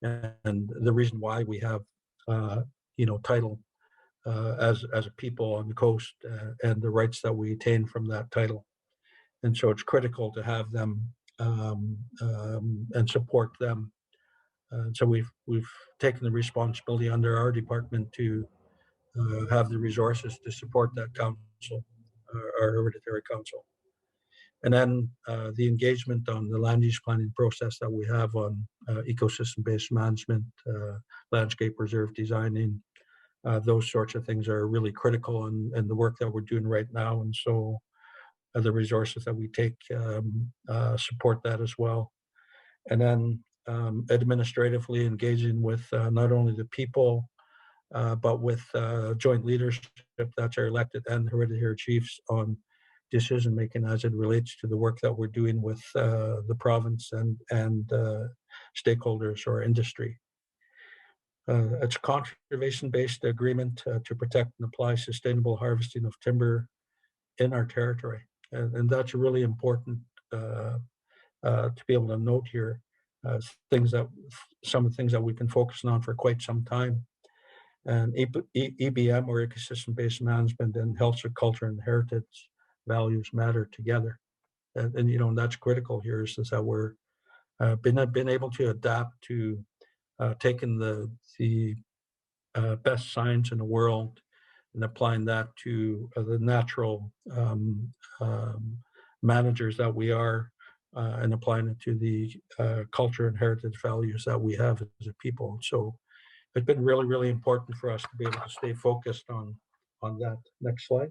and the reason why we have title as a people on the coast and the rights that we attain from that title. And so it's critical to have them and support them. So we've taken the responsibility under our department to have the resources to support that council, our hereditary council. And then the engagement on the land use planning process that we have on ecosystem-based management, landscape reserve designing, those sorts of things are really critical in the work that we're doing right now. And so the resources that we take support that as well. And then administratively engaging with not only the people, but with joint leadership, that's our elected and hereditary chiefs, on decision making as it relates to the work that we're doing with the province and stakeholders or industry. It's a conservation-based agreement to protect and apply sustainable harvesting of timber in our territory. And that's really important to be able to note here. Some of the things that we've been focusing on for quite some time. And EBM, or ecosystem-based management, and Heiltsuk culture and heritage values matter together. And that's critical here is that we're been able to adapt to taking the best science in the world and applying that to the natural managers that we are, and applying it to the culture and heritage values that we have as a people. So it's been really, really important for us to be able to stay focused on that. Next slide.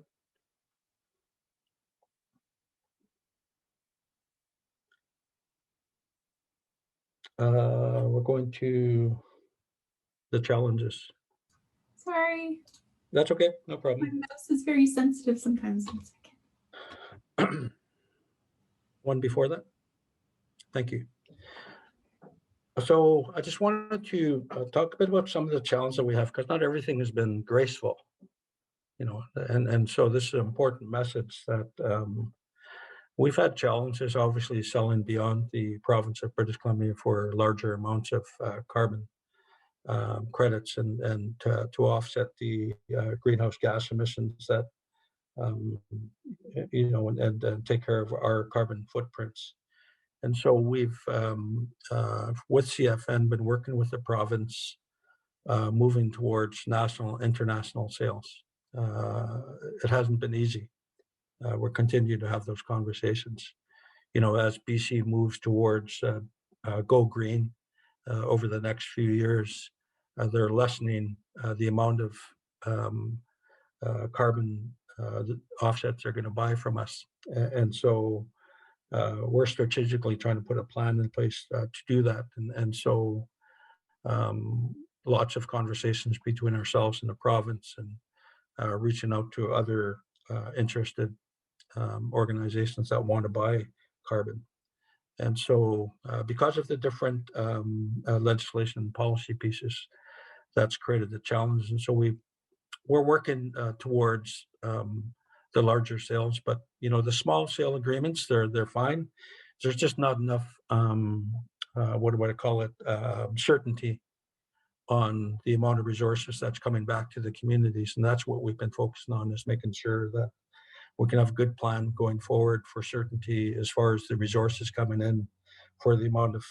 We're going to the challenges. Sorry. That's okay, no My problem. mouse is very sensitive sometimes. 1 second. One before that. Thank you. So I just wanted to talk a bit about some of the challenges that we have, because not everything has been graceful, and so this is an important message that we've had challenges, obviously, selling beyond the province of British Columbia for larger amounts of carbon credits and to offset the greenhouse gas emissions that, and take care of our carbon footprints. And so we've, with CFN, been working with the province, moving towards national, international sales. It hasn't been easy. We're continuing to have those conversations. As BC moves towards go green over the next few years, they're lessening the amount of carbon offsets they're going to buy from us. And so we're strategically trying to put a plan in place to do that. And so lots of conversations between ourselves and the province, and reaching out to other interested organizations that want to buy carbon. And so because of the different legislation and policy pieces, that's created the challenge. And so we're working towards the larger sales, but the small sale agreements, they're fine. There's just not enough what do I call it, certainty on the amount of resources that's coming back to the communities. And that's what we've been focusing on, is making sure that we can have a good plan going forward for certainty as far as the resources coming in for the amount of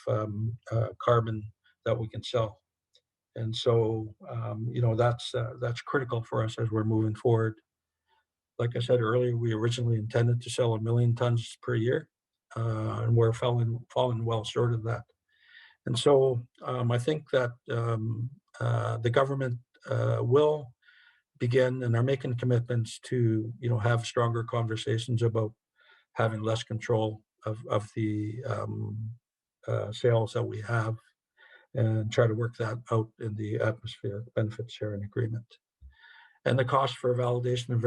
carbon that we can sell. And so, that's critical for us as we're moving forward. Like I said earlier, we originally intended to sell 1 million tons per year, and we're falling well short of that. And so I think that the government will begin and are making commitments to, have stronger conversations about having less control of the sales that we have, and try to work that out in the atmosphere benefit sharing agreement. And the cost for validation and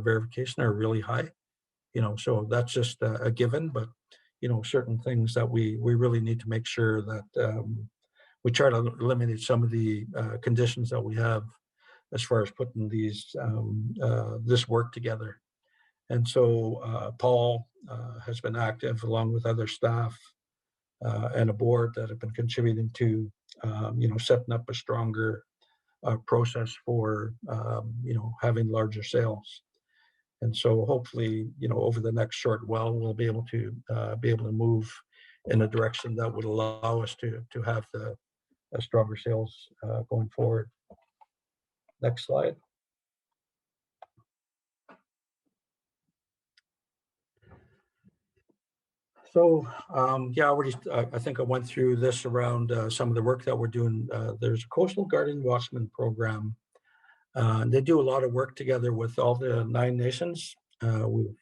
verification are really high, so that's just a given. But certain things that we really need to make sure that we try to eliminate some of the conditions that we have as far as putting these this work together. And so Paul has been active, along with other staff and a board that have been contributing to setting up a stronger process for having larger sales. And so hopefully, over the next short while, we'll be able to move in a direction that would allow us to have the stronger sales going forward. Next slide. So I think I went through this around some of the work that we're doing. There's a Coastal Guardian Watchmen program. They do a lot of work together with all the 9 nations. We've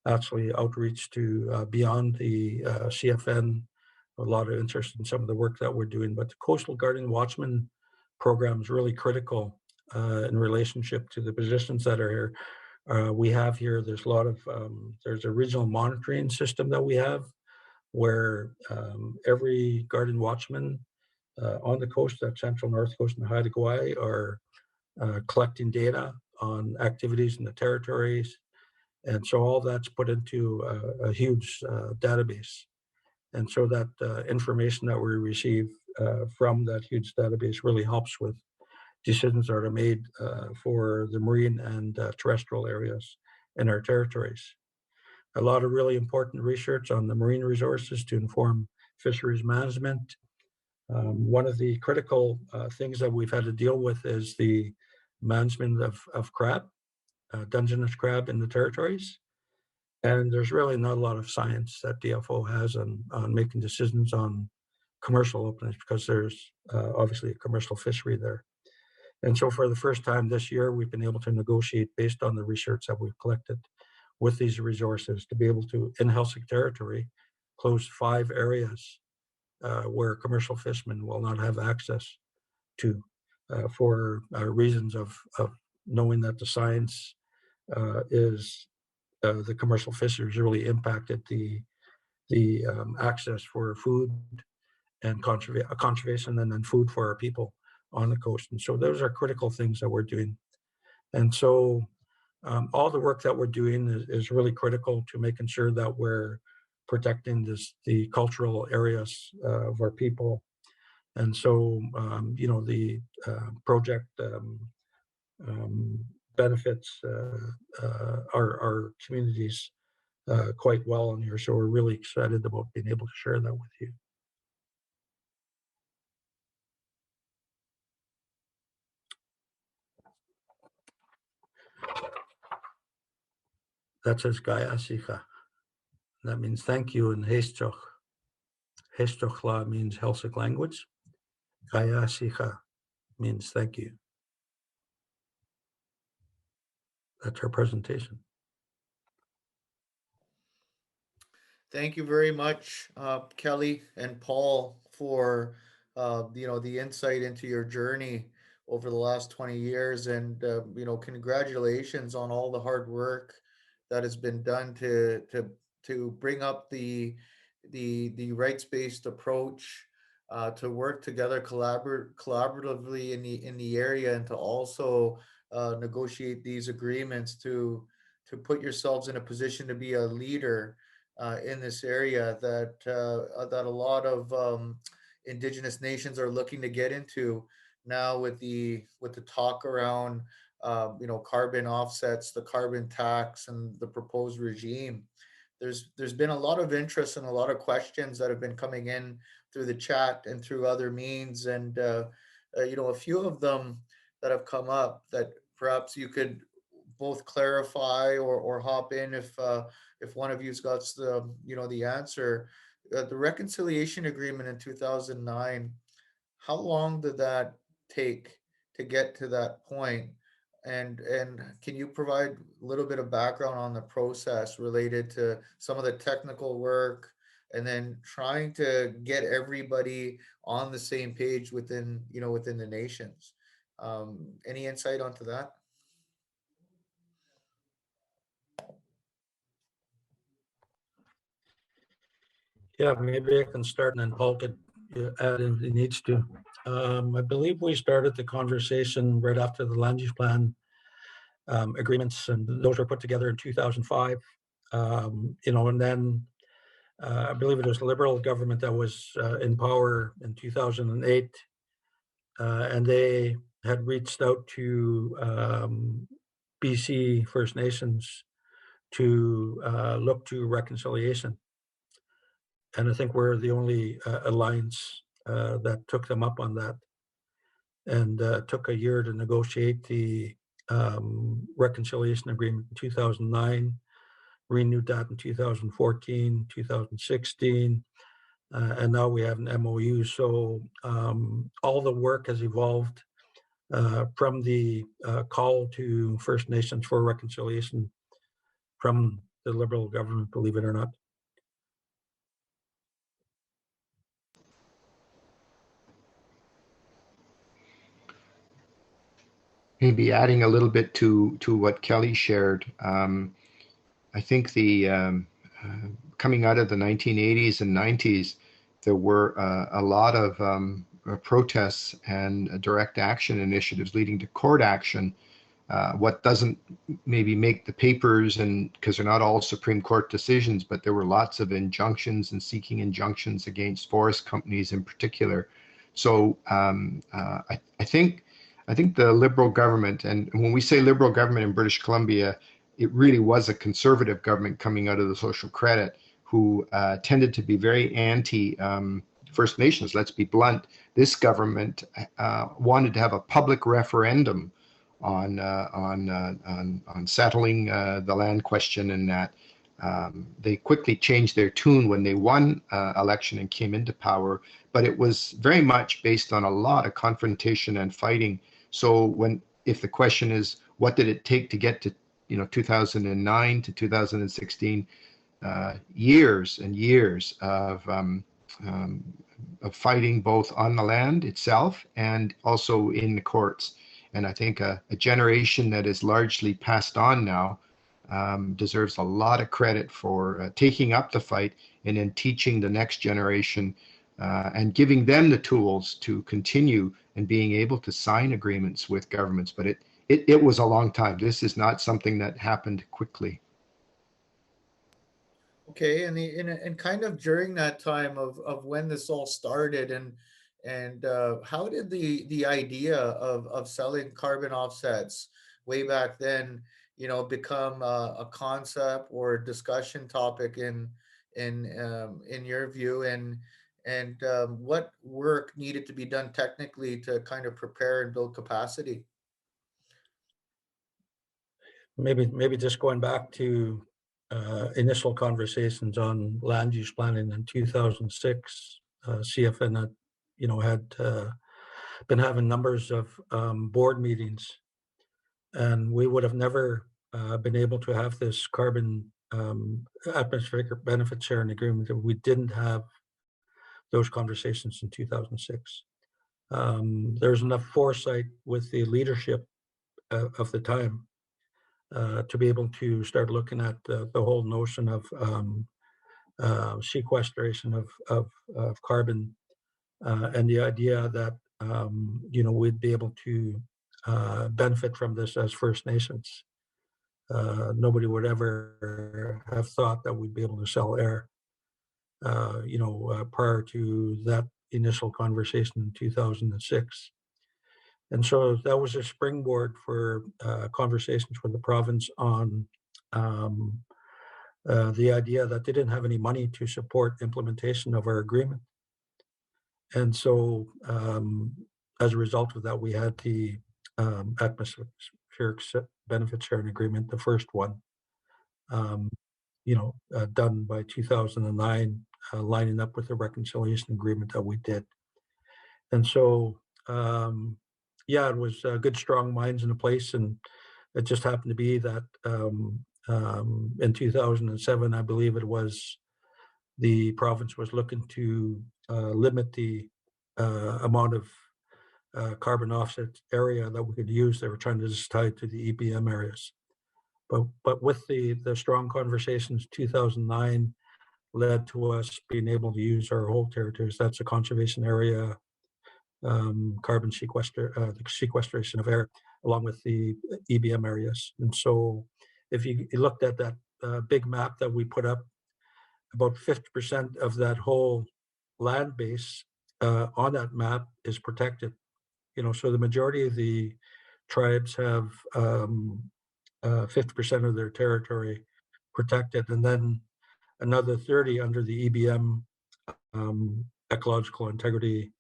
actually outreach to beyond the CFN, a lot of interest in some of the work that we're doing. But the Coastal Guardian Watchmen program is really critical in relationship to the positions that are here. We have here, there's a lot of, there's a regional monitoring system that we have, where every Guardian Watchman on the coast, that Central North Coast and Haida Gwaii, are collecting data on activities in the territories. And so all that's put into a huge database. And so that information that we receive from that huge database really helps with decisions that are made for the marine and terrestrial areas in our territories. A lot of really important research on the marine resources to inform fisheries management. One of the critical things that we've had to deal with is the management of crab, Dungeness crab in the territories. And there's really not a lot of science that DFO has on making decisions on commercial openings, because there's obviously a commercial fishery there. And so for the first time this year, we've been able to negotiate based on the research that we've collected with these resources to be able to, in Heiltsuk territory, close 5 areas where commercial fishermen will not have access to for reasons of knowing that the science is the commercial fisheries really impacted the access for food and conservation, and then food for our people on the coast. And so those are critical things that we're doing. And so all the work that we're doing is really critical to making sure that we're protecting the cultural areas of our people. And so, the project benefits our communities quite well in here. So we're really excited about being able to share that with you. That says Gayasicha. That means thank you in Heiltsuk. Heiltsukla means Heiltsuk language. Gayasicha means thank you. That's our presentation. Thank you very much, Kelly and Paul, for the insight into your journey over the last 20 years, and congratulations on all the hard work that has been done to bring up the rights-based approach, to work together collaboratively in the area, and to also negotiate these agreements to put yourselves in a position to be a leader in this area that a lot of indigenous nations are looking to get into now, with the talk around carbon offsets, the carbon tax, and the proposed regime. There's been a lot of interest and a lot of questions that have been coming in through the chat and through other means, and a few of them that have come up that perhaps you could both clarify or hop in if one of you's got the answer. The reconciliation agreement in 2009, how long did that take to get to that point? And can you provide a little bit of background on the process related to some of the technical work, and then trying to get everybody on the same page within the nations? Any insight onto that? Yeah, maybe I can start, and then Paul could add in if he needs to. I believe we started the conversation right after the land use plan agreements, and those were put together in 2005. And then I believe it was the Liberal government that was in power in 2008, and they had reached out to BC First Nations to look to reconciliation. And I think we're the only alliance that took them up on that, and took a year to negotiate the reconciliation agreement in 2009, renewed that in 2014, 2016, and now we have an MOU. So all the work has evolved from the call to First Nations for reconciliation from the Liberal government, believe it or not. Maybe adding a little bit to what Kelly shared. I think coming out of the 1980s and 90s, there were a lot of protests and direct action initiatives leading to court action. What doesn't maybe make the papers, and because they're not all Supreme Court decisions, but there were lots of injunctions and seeking injunctions against forest companies in particular. So I think the Liberal government, and when we say Liberal government in British Columbia, it really was a conservative government coming out of the Social Credit, who tended to be very anti First Nations. Let's be blunt. This government wanted to have a public referendum on settling the land question, and that they quickly changed their tune when they won election and came into power. But it was very much based on a lot of confrontation and fighting. So if the question is, what did it take to get to 2009 to 2016, years and years of fighting both on the land itself and also in the courts. And I think a generation that is largely passed on now deserves a lot of credit for taking up the fight and then teaching the next generation and giving them the tools to continue and being able to sign agreements with governments. But it was a long time. This is not something that happened quickly. Okay, and kind of during that time of when this all started, and how did the idea of selling carbon offsets way back then, become a concept or discussion topic in your view, and what work needed to be done technically to kind of prepare and build capacity? Maybe just going back to initial conversations on land use planning in 2006, CFN had been having numbers of board meetings, and we would have never been able to have this carbon atmospheric benefit sharing agreement if we didn't have those conversations in 2006. There's enough foresight with the leadership of the time to be able to start looking at the whole notion of sequestration of carbon, and the idea that we'd be able to benefit from this as First Nations. Nobody would ever have thought that we'd be able to sell air, prior to that initial conversation in 2006. And so that was a springboard for conversations with the province on the idea that they didn't have any money to support implementation of our agreement. And so as a result of that, we had the atmospheric benefit sharing agreement, the first one, done by 2009, lining up with the reconciliation agreement that we did. And so, it was good, strong minds in a place. And it just happened to be that in 2007, I believe it was, the province was looking to limit the amount of carbon offset area that we could use. They were trying to just tie it to the EBM areas. But with the strong conversations, 2009 led to us being able to use our whole territories. That's a conservation area, carbon the sequestration of air, along with the EBM areas. And so if you looked at that big map that we put up, about 50% of that whole land base on that map is protected. So the majority of the tribes have 50% of their territory protected, and then another 30 under the EBM, ecological integrity,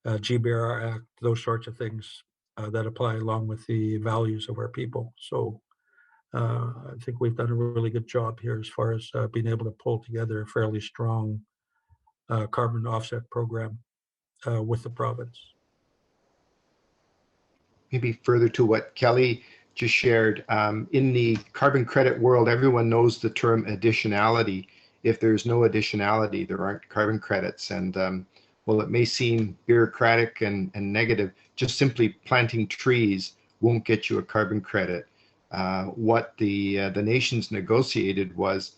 GBR Act, those sorts of things that apply along with the values of our people. So I think we've done a really good job here as far as being able to pull together a fairly strong carbon offset program with the province. Maybe further to what Kelly just shared, in the carbon credit world, everyone knows the term additionality. If there's no additionality, there aren't carbon credits. And while it may seem bureaucratic and negative, just simply planting trees won't get you a carbon credit. What the nations negotiated was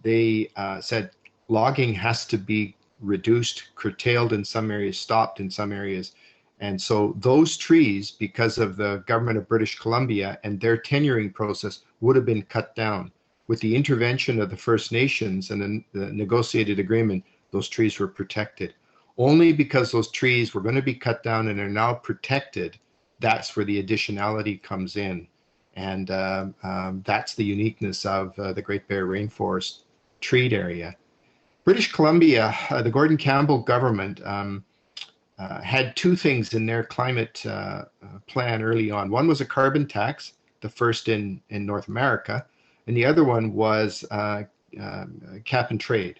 they said logging has to be reduced, curtailed in some areas, stopped in some areas. And so those trees, because of the government of British Columbia and their tenuring process, would have been cut down. With the intervention of the First Nations and the negotiated agreement, those trees were protected. Only because those trees were going to be cut down and are now protected, that's where the additionality comes in. And that's the uniqueness of the Great Bear Rainforest treat area. British Columbia, the Gordon Campbell government, had two things in their climate plan early on. One was a carbon tax, the first in North America, and the other one was cap and trade.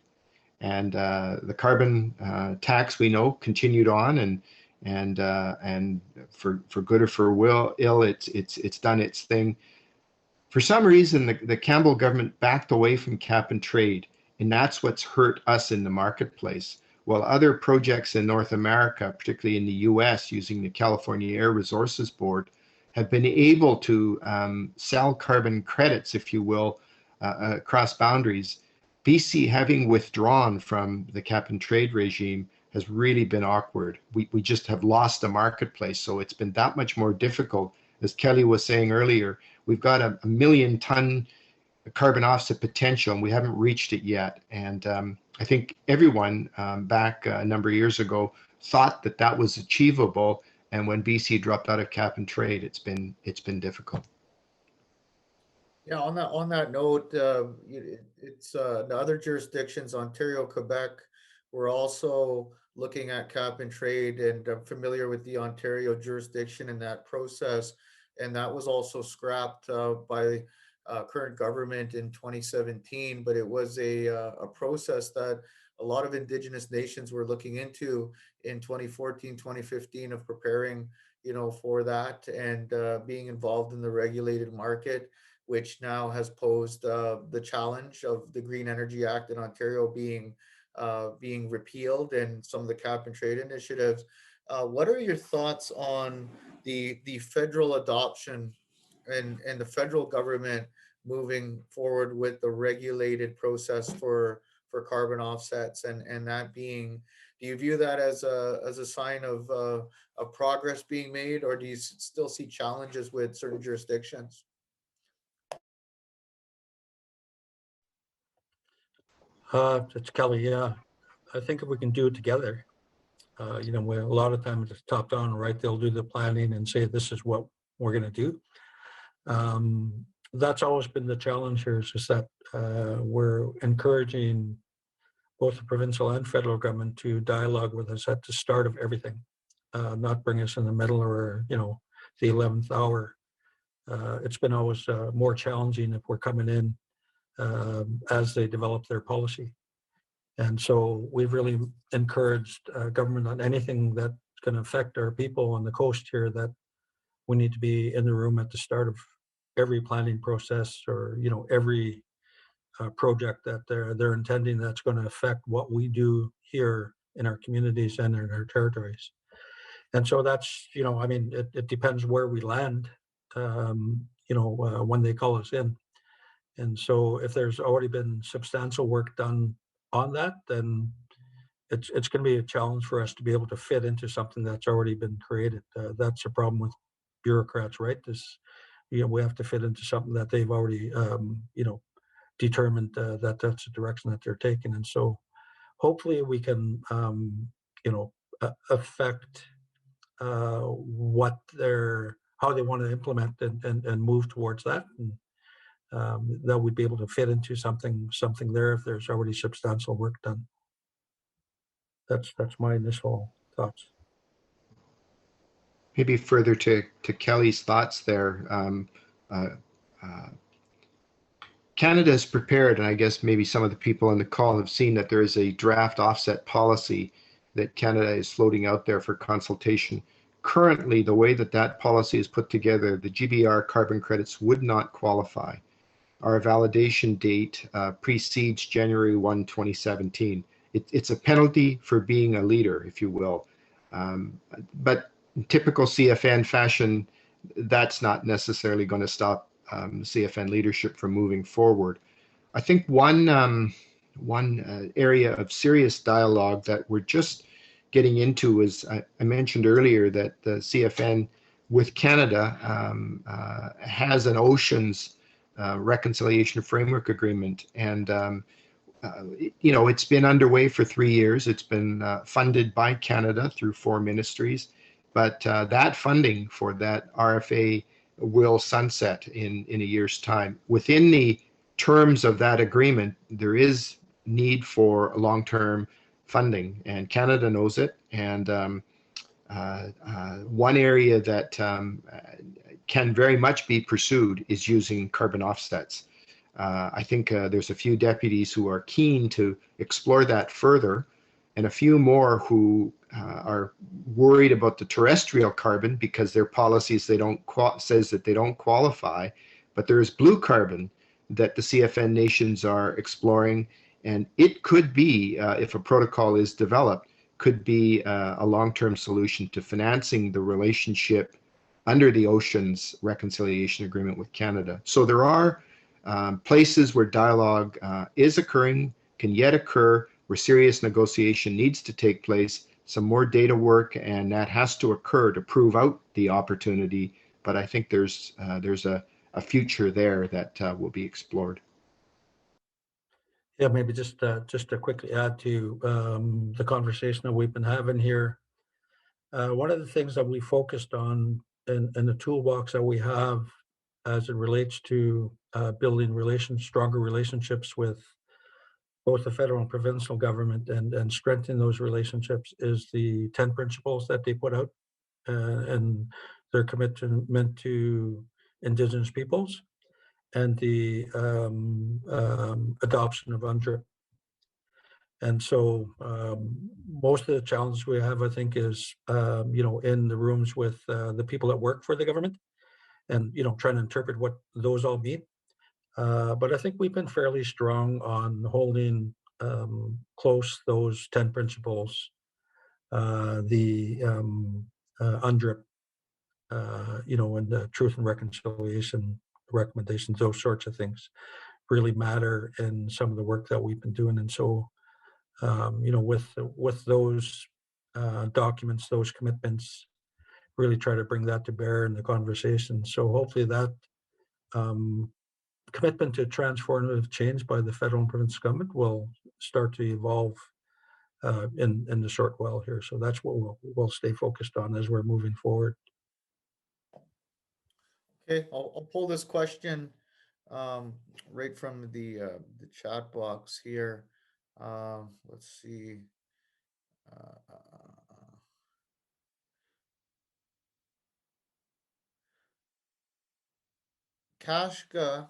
And the carbon tax, we know, continued on, and for good or for ill, it's done its thing. For some reason, the Campbell government backed away from cap and trade, and that's what's hurt us in the marketplace. While other projects in North America, particularly in the US, using the California Air Resources Board, have been able to sell carbon credits, if you will, across boundaries. BC, having withdrawn from the cap and trade regime, has really been awkward. We just have lost the marketplace. So it's been that much more difficult. As Kelly was saying earlier, we've got a million ton carbon offset potential and we haven't reached it yet. And I think everyone back a number of years ago thought that that was achievable. And when BC dropped out of cap and trade, it's been difficult. Yeah, on that note, it's the other jurisdictions, Ontario, Quebec, we're also looking at cap and trade, and I'm familiar with the Ontario jurisdiction in that process, and that was also scrapped by current government in 2017. But it was a process that a lot of Indigenous nations were looking into in 2014, 2015, of preparing, for that, and being involved in the regulated market, which now has posed the challenge of the Green Energy Act in Ontario being repealed, and some of the cap and trade initiatives. What are your thoughts on the federal adoption and the federal government moving forward with the regulated process for carbon offsets, and that being, do you view that as a sign of progress being made, or do you still see challenges with certain jurisdictions? It's Kelly. Yeah, I think if we can do it together, a lot of times it's top down, right? They'll do the planning and say this is what we're going to do. That's always been the challenge here, is just that we're encouraging both the provincial and federal government to dialogue with us at the start of everything, not bring us in the middle or the 11th hour. It's been always more challenging if we're coming in as they develop their policy. And so we've really encouraged government on anything that's going to affect our people on the coast here, that we need to be in the room at the start of every planning process, or every project that they're intending that's going to affect what we do here in our communities and in our territories. And so that's, it depends where we land, when they call us in. And so if there's already been substantial work done on that, then it's going to be a challenge for us to be able to fit into something that's already been created. That's a problem with bureaucrats, right? We have to fit into something that they've already, determined that that's the direction that they're taking. And so hopefully we can, affect how they want to implement and move towards that. And that we'd be able to fit into something there if there's already substantial work done. That's my initial thoughts. Maybe further to Kelly's thoughts there, Canada is prepared, and I guess maybe some of the people on the call have seen that there is a draft offset policy that Canada is floating out there for consultation. Currently, the way that policy is put together, the GBR carbon credits would not qualify. Our validation date precedes January 1, 2017. It's a penalty for being a leader, if you will. But in typical CFN fashion, that's not necessarily going to stop CFN leadership from moving forward. I think one area of serious dialogue that we're just getting into is, I mentioned earlier that the CFN with Canada has an oceans reconciliation framework agreement, and it's been underway for 3 years. It's been funded by Canada through 4 ministries, but that funding for that RFA will sunset in a year's time. Within the terms of that agreement, there is need for long-term funding, and Canada knows it. And one area that can very much be pursued is using carbon offsets. I think there's a few deputies who are keen to explore that further, and a few more who are worried about the terrestrial carbon because their policies says that they don't qualify. But there is blue carbon that the CFN nations are exploring, and it could be, if a protocol is developed, could be a long-term solution to financing the relationship under the Oceans Reconciliation Agreement with Canada. So there are places where dialogue is occurring, can yet occur, where serious negotiation needs to take place, some more data work, and that has to occur to prove out the opportunity. But I think there's a future there that will be explored. Yeah, maybe just to quickly add to the conversation that we've been having here. One of the things that we focused on in the toolbox that we have as it relates to building stronger relationships with both the federal and provincial government and strengthening those relationships is the 10 principles that they put out and their commitment to Indigenous peoples and the adoption of UNDRIP. And so most of the challenges we have, I think, is, in the rooms with the people that work for the government and, trying to interpret what those all mean. But I think we've been fairly strong on holding close those 10 principles, the UNDRIP, and the truth and reconciliation recommendations, those sorts of things really matter in some of the work that we've been doing. And so, with those documents, those commitments, really try to bring that to bear in the conversation. So hopefully that commitment to transformative change by the federal and provincial government will start to evolve in the short while here. So that's what we'll stay focused on as we're moving forward. Okay, I'll pull this question right from the chat box here. Let's see. Kashka,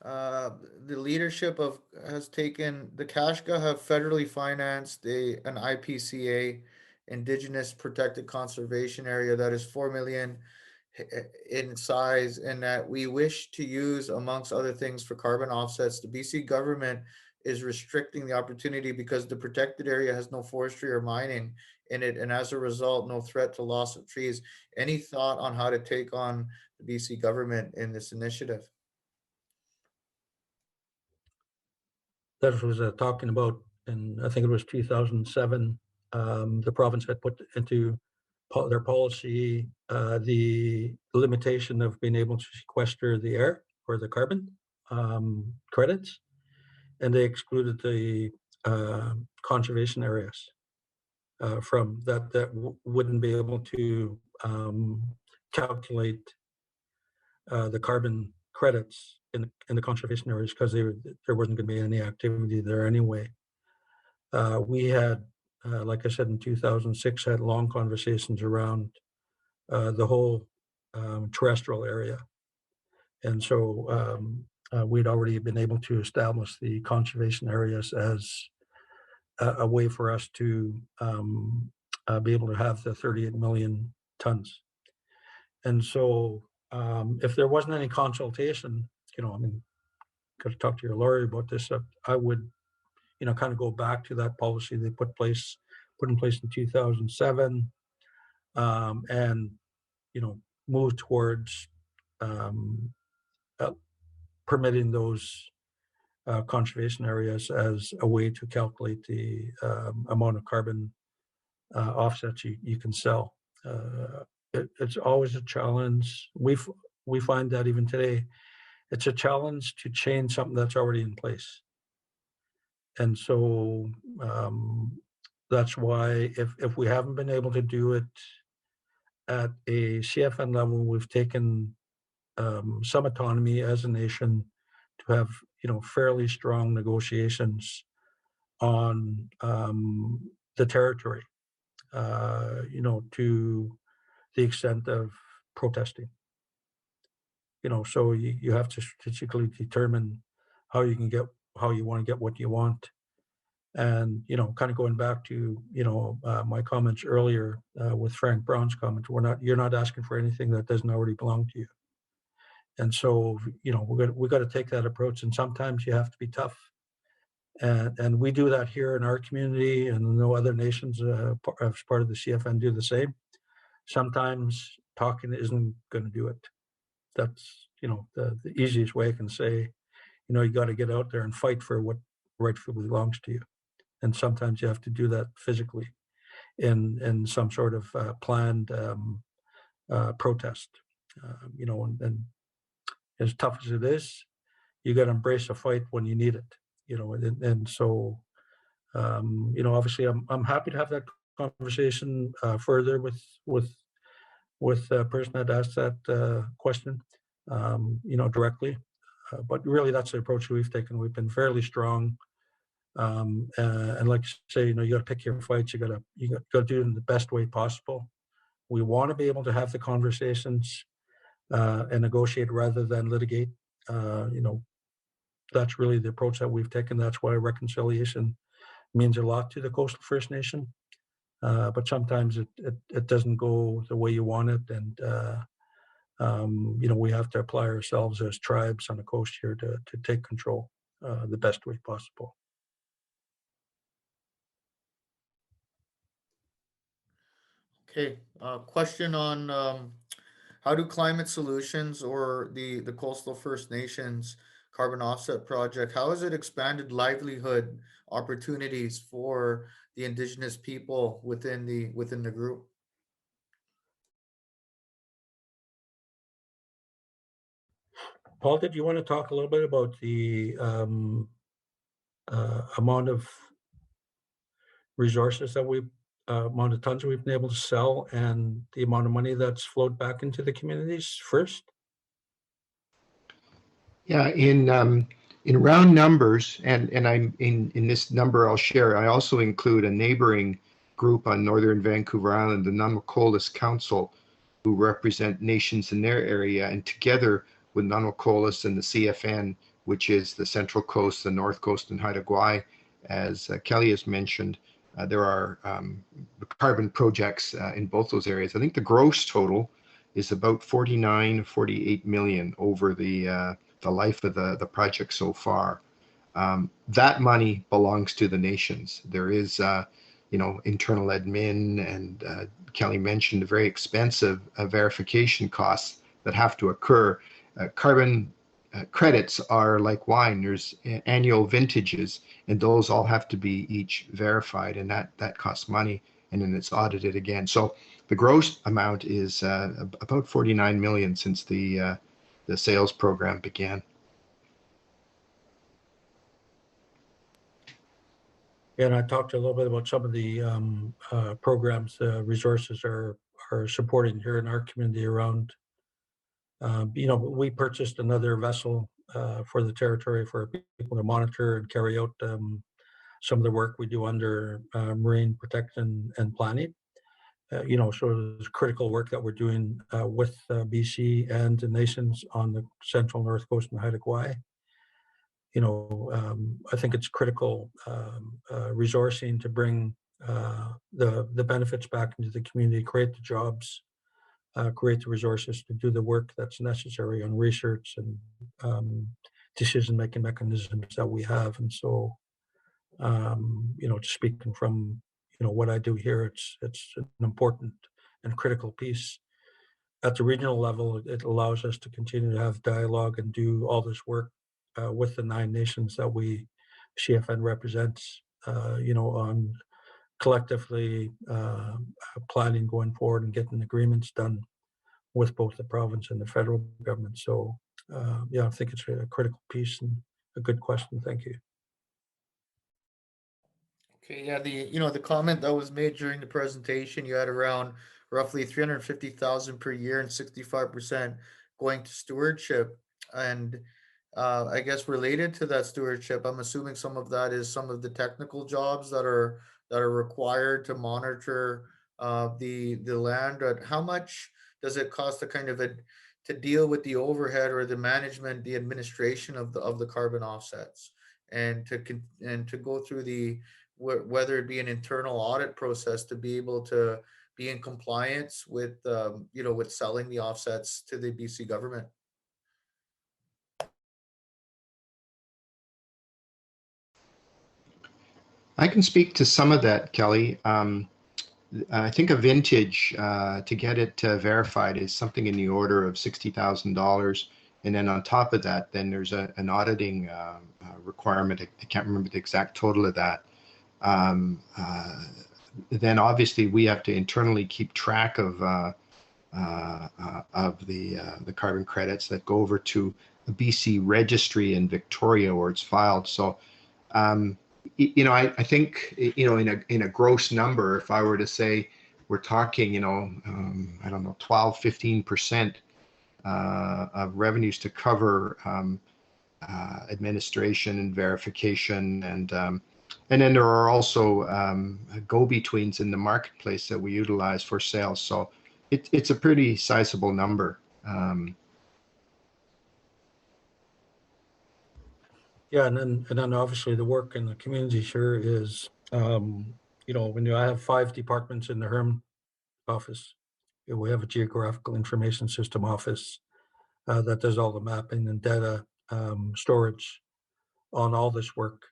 the leadership of has taken the Kashka have federally financed an IPCA, Indigenous Protected Conservation Area, that is 4 million in size, and that we wish to use, amongst other things, for carbon offsets. The BC government is restricting the opportunity because the protected area has no forestry or mining in it, and as a result, no threat to loss of trees. Any thought on how to take on the BC government in this initiative? That was talking about, and I think it was 2007, the province had put into their policy the limitation of being able to sequester the air or the carbon credits, and they excluded the conservation areas from that wouldn't be able to calculate the carbon credits in the conservation areas because there wasn't going to be any activity there anyway. We had, like I said, in 2006, had long conversations around the whole terrestrial area. And so we'd already been able to establish the conservation areas as a way for us to be able to have the 38 million tons. And so if there wasn't any consultation, got to talk to your lawyer about this, I would, kind of go back to that policy they put in place in 2007, and, move towards permitting those conservation areas as a way to calculate the amount of carbon offsets you can sell. It's always a challenge. We find that even today, it's a challenge to change something that's already in place. And so that's why if we haven't been able to do it at a CFN level, we've taken some autonomy as a nation to have, fairly strong negotiations on the territory, to the extent of protesting. So you have to strategically determine how you want to get what you want. And, kind of going back to, my comments earlier with Frank Brown's comments, you're not asking for anything that doesn't already belong to you. And so, we got to take that approach. And sometimes you have to be tough. And we do that here in our community, and no other nations as part of the CFN do the same. Sometimes talking isn't going to do it. That's, the easiest way I can say, you got to get out there and fight for what rightfully belongs to you. and sometimes you have to do that physically in some sort of planned protest. And as tough as it is, you got to embrace a fight when you need it. And so obviously I'm happy to have that conversation further with the person that asked that question, directly. But really, that's the approach we've taken. We've been fairly strong, and like you say, you got to pick your fights. You got to do it in the best way possible. We want to be able to have the conversations and negotiate rather than litigate. That's really the approach that we've taken. That's why reconciliation means a lot to the Coastal First Nation. But sometimes it doesn't go the way you want it, and we have to apply ourselves as tribes on the coast here to take control the best way possible. Okay, question on how do climate solutions or the Coastal First Nations carbon offset project, how has it expanded livelihood opportunities for the Indigenous people within the group? Paul, did you want to talk a little bit about the amount of resources that amount of tons we've been able to sell and the amount of money that's flowed back into the communities first? Yeah, in round numbers, and I'm in this number I'll share, I also include a neighboring group on northern Vancouver Island, the Namaquolas Council, who represent nations in their area, and together with Namaquolas and the CFN, which is the Central Coast, the North Coast, and Haida Gwaii, as Kelly has mentioned, there are carbon projects in both those areas. I think the gross total is about 48 million over the life of the project so far. That money belongs to the nations. There is, internal admin, and Kelly mentioned the very expensive verification costs that have to occur. Carbon credits are like wine. There's annual vintages, and those all have to be each verified, and that costs money, and then it's audited again. So the gross amount is about 49 million since the sales program began. And I talked a little bit about some of the programs, resources are supporting here in our community around. We purchased another vessel for the territory for people to monitor and carry out some of the work we do under marine protection and planning. So there's critical work that we're doing with BC and the nations on the central North Coast and Haida Gwaii. I think it's critical resourcing to bring the benefits back into the community, create the jobs, create the resources to do the work that's necessary on research and decision-making mechanisms that we have. And so, speaking from what I do here, it's an important and critical piece. At the regional level, it allows us to continue to have dialogue and do all this work with the 9 nations that CFN represents, on collectively planning going forward and getting agreements done with both the province and the federal government. So, I think it's a critical piece and a good question. Thank you. Okay, yeah, the comment that was made during the presentation, you had around roughly 350,000 per year and 65% going to stewardship. And I guess related to that stewardship, I'm assuming some of that is some of the technical jobs that are required to monitor the land. But how much does it cost to deal with the overhead or the management, the administration of the carbon offsets, and to go through whether it be an internal audit process to be able to be in compliance with with selling the offsets to the BC government? I can speak to some of that, Kelly. I think a vintage to get it verified is something in the order of $60,000. And then on top of that, then there's an auditing requirement. I can't remember the exact total of that. then obviously we have to internally keep track of the carbon credits that go over to the BC registry in Victoria where it's filed. So, I think, in a gross number, if I were to say we're talking, I don't know, 12, 15% of revenues to cover administration and verification, and then there are also go-betweens in the marketplace that we utilize for sales. So it's a pretty sizable number. Yeah, and then obviously the work in the community here is, when you have 5 departments in the HERM office, we have a geographical information system office that does all the mapping and data storage on all this work.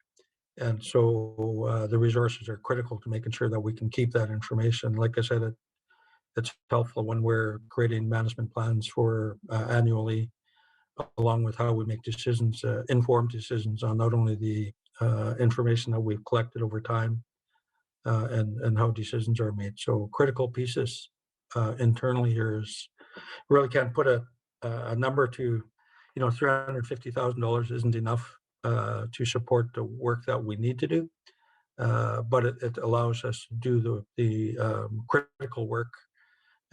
And so the resources are critical to making sure that we can keep that information. Like I said, it's helpful when we're creating management plans for annually, along with how we make decisions, informed decisions on not only the information that we've collected over time and how decisions are made. So critical pieces internally here is, really can't put a number to, $350,000 isn't enough to support the work that we need to do, but it allows us to do the critical work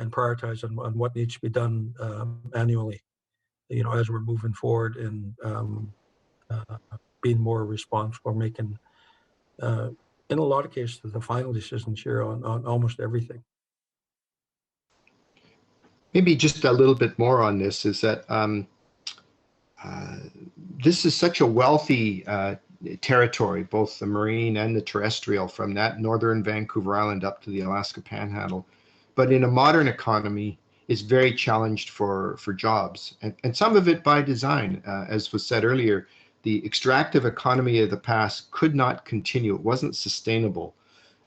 and prioritize on what needs to be done annually, as we're moving forward and being more responsible, making, in a lot of cases, the final decisions here on almost everything. Maybe just a little bit more on this is that this is such a wealthy territory, both the marine and the terrestrial, from that northern Vancouver Island up to the Alaska Panhandle. But in a modern economy, is very challenged for jobs, and some of it by design. As was said earlier, the extractive economy of the past could not continue. It wasn't sustainable.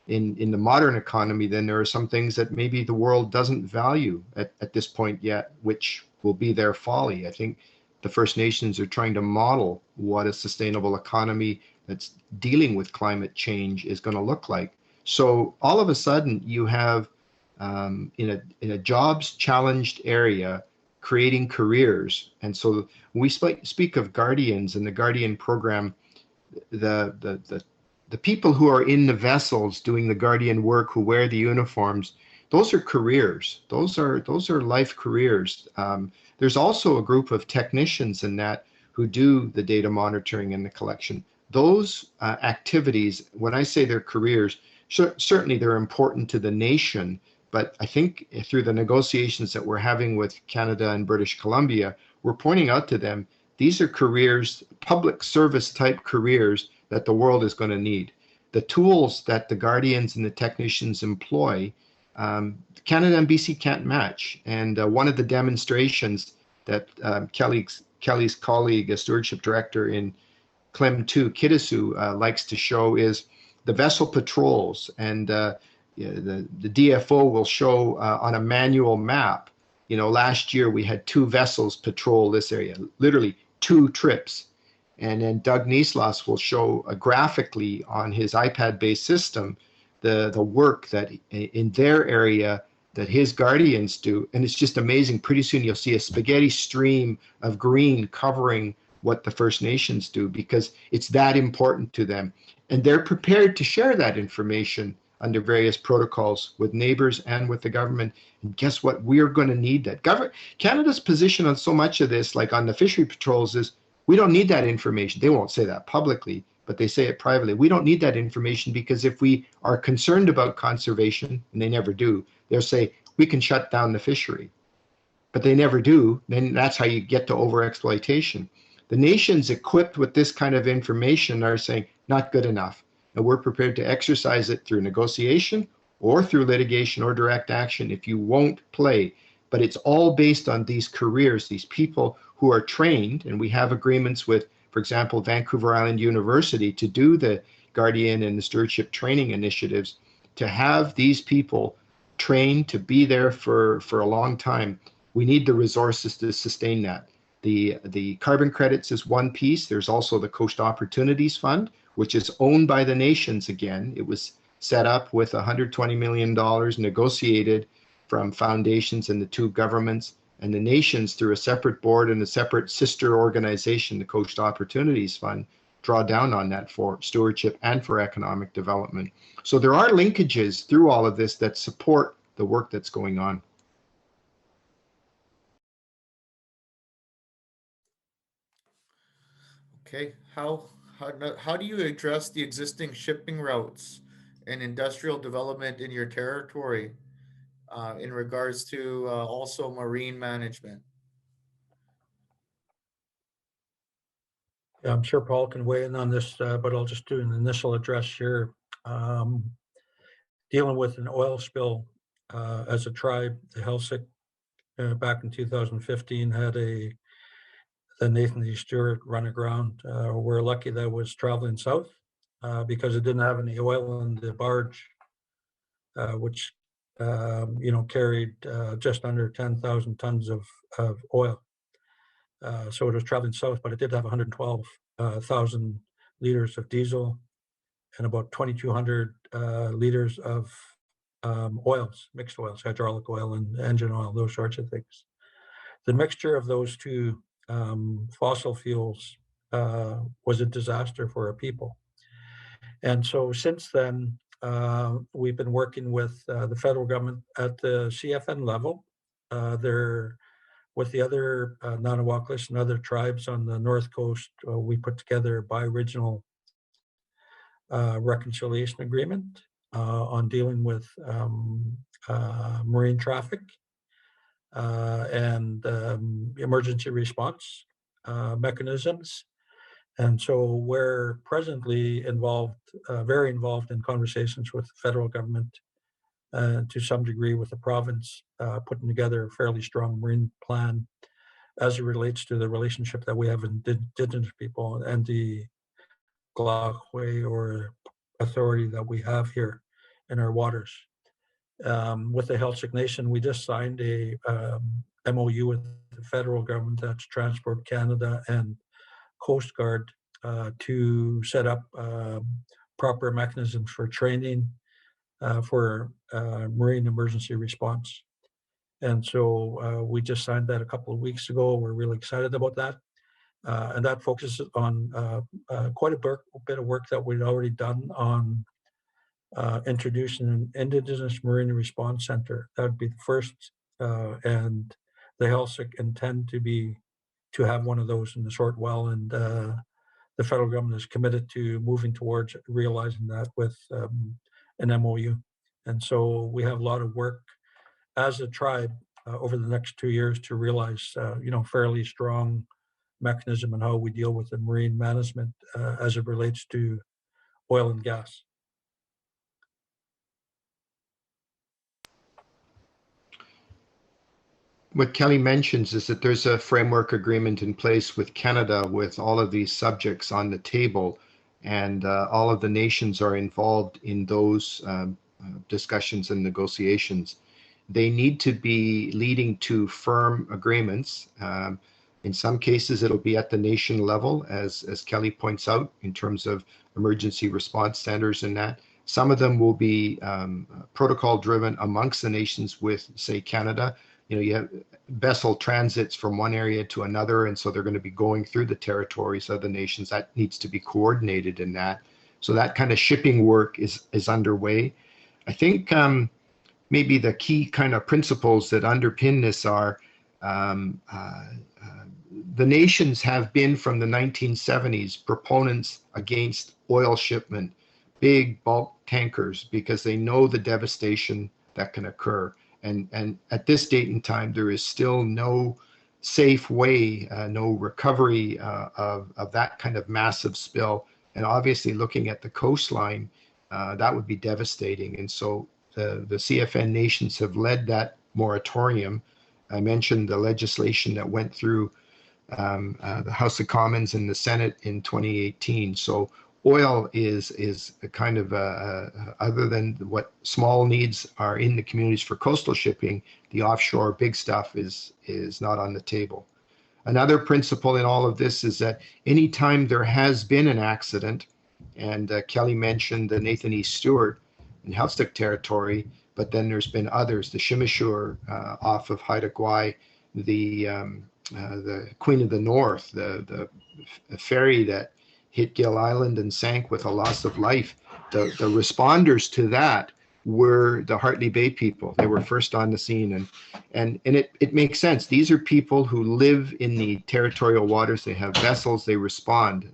In the modern economy, then there are some things that maybe the world doesn't value at this point yet, which will be their folly. I think the First Nations are trying to model what a sustainable economy that's dealing with climate change is going to look like. So all of a sudden you have in a jobs challenged area creating careers. And so when we speak of guardians and the guardian program, the people who are in the vessels doing the guardian work, who wear the uniforms, those are careers. Those are life careers. There's also a group of technicians in that who do the data monitoring and the collection. Those activities, when I say they're careers, certainly they're important to the nation, but I think through the negotiations that we're having with Canada and British Columbia, we're pointing out to them, these are careers, public service type careers that the world is going to need. The tools that the guardians and the technicians employ, Canada and BC can't match. And one of the demonstrations that Kelly's colleague, a stewardship director in Clem 2, Kitasoo, likes to show is the vessel patrols. And the DFO will show on a manual map, last year we had 2 vessels patrol this area, literally 2 trips. And then Doug Nieslas will show graphically on his iPad-based system the work that in their area that his guardians do. And it's just amazing. Pretty soon you'll see a spaghetti stream of green covering what the First Nations do, because it's that important to them. And they're prepared to share that information under various protocols with neighbors and with the government. And guess what? We're going to need that. Canada's position on so much of this, like on the fishery patrols, is we don't need that information. They won't say that publicly, but they say it privately. We don't need that information because if we are concerned about conservation, and they never do, they'll say, we can shut down the fishery. But they never do. Then that's how you get to overexploitation. The nations equipped with this kind of information are saying, not good enough. And we're prepared to exercise it through negotiation or through litigation or direct action if you won't play. But it's all based on these careers, these people who are trained, and we have agreements with, for example, Vancouver Island University to do the guardian and the stewardship training initiatives, to have these people trained to be there for a long time. We need the resources to sustain that. The carbon credits is one piece. There's also the Coast Opportunities Fund, which is owned by the nations again. It was set up with $120 million negotiated from foundations and the two governments, and the nations through a separate board and a separate sister organization, the Coast Opportunities Fund, draw down on that for stewardship and for economic development. So there are linkages through all of this that support the work that's going on. Okay, how do you address the existing shipping routes and industrial development in your territory in regards to also marine management? Yeah, I'm sure Paul can weigh in on this, but I'll just do an initial address here. Dealing with an oil spill as a tribe, the Heiltsuk back in 2015 had the Nathan E. Stewart run aground. We're lucky that was traveling south because it didn't have any oil in the barge, which carried just under 10,000 tons of oil. So it was traveling south, but it did have 112,000 liters of diesel and about 2,200 liters of oils, mixed oils, hydraulic oil and engine oil, those sorts of things. The mixture of those two fossil fuels was a disaster for our people. And so since then, we've been working with the federal government at the CFN level. With the other Nanawaklis and other tribes on the North Coast, we put together a bi-regional reconciliation agreement on dealing with marine traffic and emergency response mechanisms. And so we're presently very involved in conversations with the federal government, to some degree with the province, putting together a fairly strong marine plan as it relates to the relationship that we have with Indigenous people and the Glahway or authority that we have here in our waters. With the Heiltsuk Nation, we just signed a MOU with the federal government, that's Transport Canada and Coast Guard, to set up proper mechanisms for training for marine emergency response. And so we just signed that a couple of weeks ago. We're really excited about that. And that focuses on quite a bit of work that we'd already done on introducing an Indigenous Marine Response Center. That would be the first, and the Heiltsuk intend to have one of those in the short while, and the federal government is committed to moving towards realizing that with an MOU. And so we have a lot of work as a tribe over the next 2 years to realize, fairly strong mechanism in how we deal with the marine management as it relates to oil and gas. What Kelly mentions is that there's a framework agreement in place with Canada with all of these subjects on the table, and all of the nations are involved in those discussions and negotiations. They need to be leading to firm agreements. In some cases, it'll be at the nation level, as Kelly points out, in terms of emergency response centers and that. Some of them will be protocol driven amongst the nations with, say, Canada. You have vessel transits from one area to another, and so they're going to be going through the territories of the nations. That needs to be coordinated in that. So that kind of shipping work is underway. I think maybe the key kind of principles that underpin this are the nations have been from the 1970s proponents against oil shipment, big bulk tankers, because they know the devastation that can occur. And at this date and time, there is still no safe way, no recovery of that kind of massive spill. And obviously looking at the coastline, that would be devastating. And so the CFN nations have led that moratorium. I mentioned the legislation that went through the House of Commons and the Senate in 2018. So oil is a kind of other than what small needs are in the communities for coastal shipping, the offshore big stuff is not on the table. Another principle in all of this is that anytime there has been an accident, And Kelly mentioned the Nathan E. Stewart in Heiltsuk territory, but then there's been others, the Shimishur off of Haida Gwaii, the Queen of the North, the ferry that hit Gill Island and sank with a loss of life. The responders to that were the Hartley Bay people. They were first on the scene, and it makes sense. These are people who live in the territorial waters. They have vessels. They respond.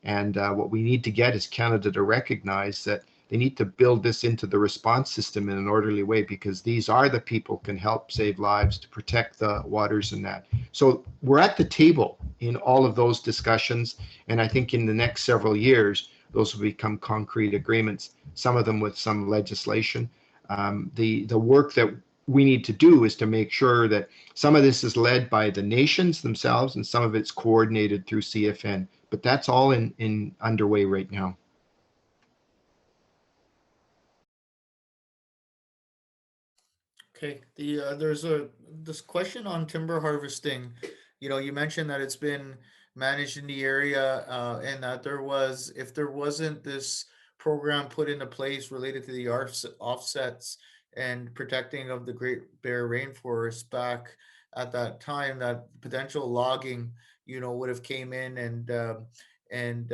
And what we need to get is Canada to recognize that they need to build this into the response system in an orderly way, because these are the people who can help save lives, to protect the waters and that. So we're at the table in all of those discussions. And I think in the next several years, those will become concrete agreements, some of them with some legislation. The work that we need to do is to make sure that some of this is led by the nations themselves and some of it's coordinated through CFN. But that's all in underway right now. Okay, there's this question on timber harvesting. You mentioned that it's been managed in the area, and that if there wasn't this program put into place related to the offsets and protecting of the Great Bear Rainforest back at that time, that potential logging, would have came in and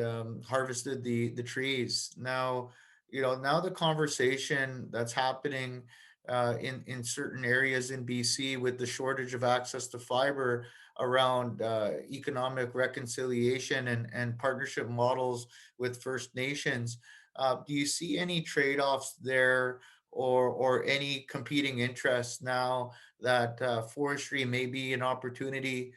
harvested the trees. Now, now the conversation that's happening in certain areas in BC with the shortage of access to fiber around economic reconciliation and partnership models with First Nations. Do you see any trade-offs there, or any competing interests now that forestry may be an opportunity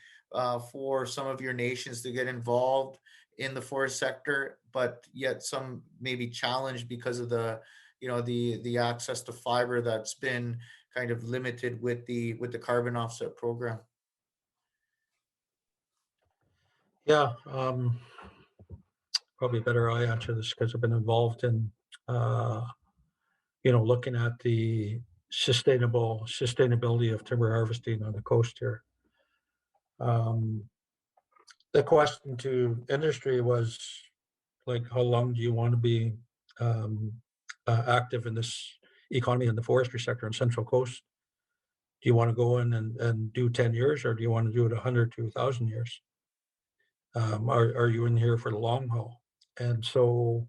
for some of your nations to get involved in the forest sector, but yet some may be challenged because of the access to fiber that's been kind of limited with the carbon offset program? Yeah, probably better I answer this because I've been involved in, looking at the sustainability of timber harvesting on the coast here. The question to industry was like, how long do you want to be active in this economy in the forestry sector on Central Coast? Do you want to go in and do 10 years, or do you want to do it 100 to 1,000 years? Are you in here for the long haul? And so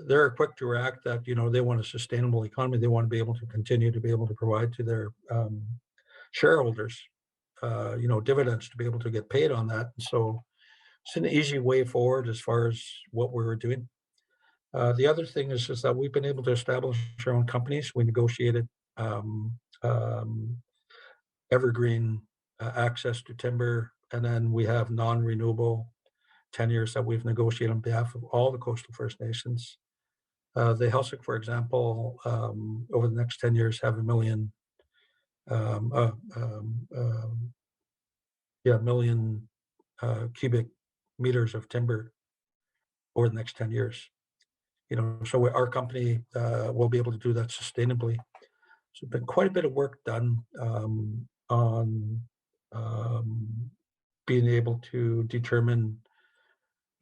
they're quick to react that, they want a sustainable economy. They want to be able to continue to be able to provide to their shareholders, dividends, to be able to get paid on that. And so it's an easy way forward as far as what we're doing. The other thing is that we've been able to establish our own companies. We negotiated evergreen access to timber, and then we have non-renewable tenures that we've negotiated on behalf of all the coastal First Nations. The Heiltsuk, for example, over the next 10 years have 1 million, million cubic meters of timber over the next 10 years. So our company will be able to do that sustainably. So there's been quite a bit of work done on being able to determine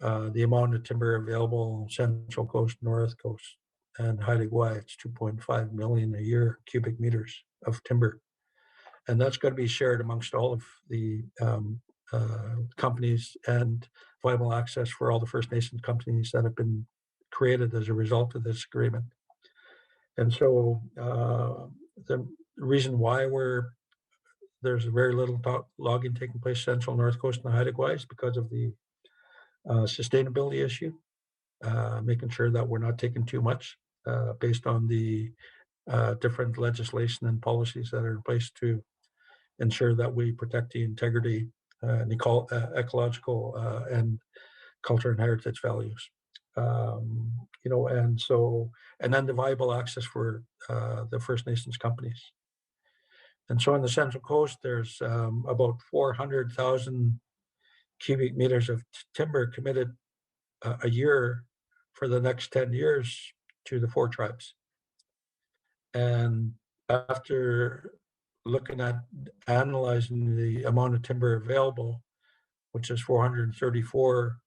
the amount of timber available on Central Coast, North Coast, and Haida Gwaii. It's 2.5 million a year cubic meters of timber. And that's got to be shared amongst all of the companies, and viable access for all the First Nations companies that have been created as a result of this agreement. And so the reason why there's very little logging taking place Central, North Coast, and the Haida Gwaii is because of the sustainability issue, making sure that we're not taking too much based on the different legislation and policies that are in place to ensure that we protect the integrity and ecological and culture and heritage values. And then the viable access for the First Nations companies. And so on the Central Coast, there's about 400,000 cubic meters of timber committed a year for the next 10 years to the 4 tribes. And after looking at analyzing the amount of timber available, which is 434,000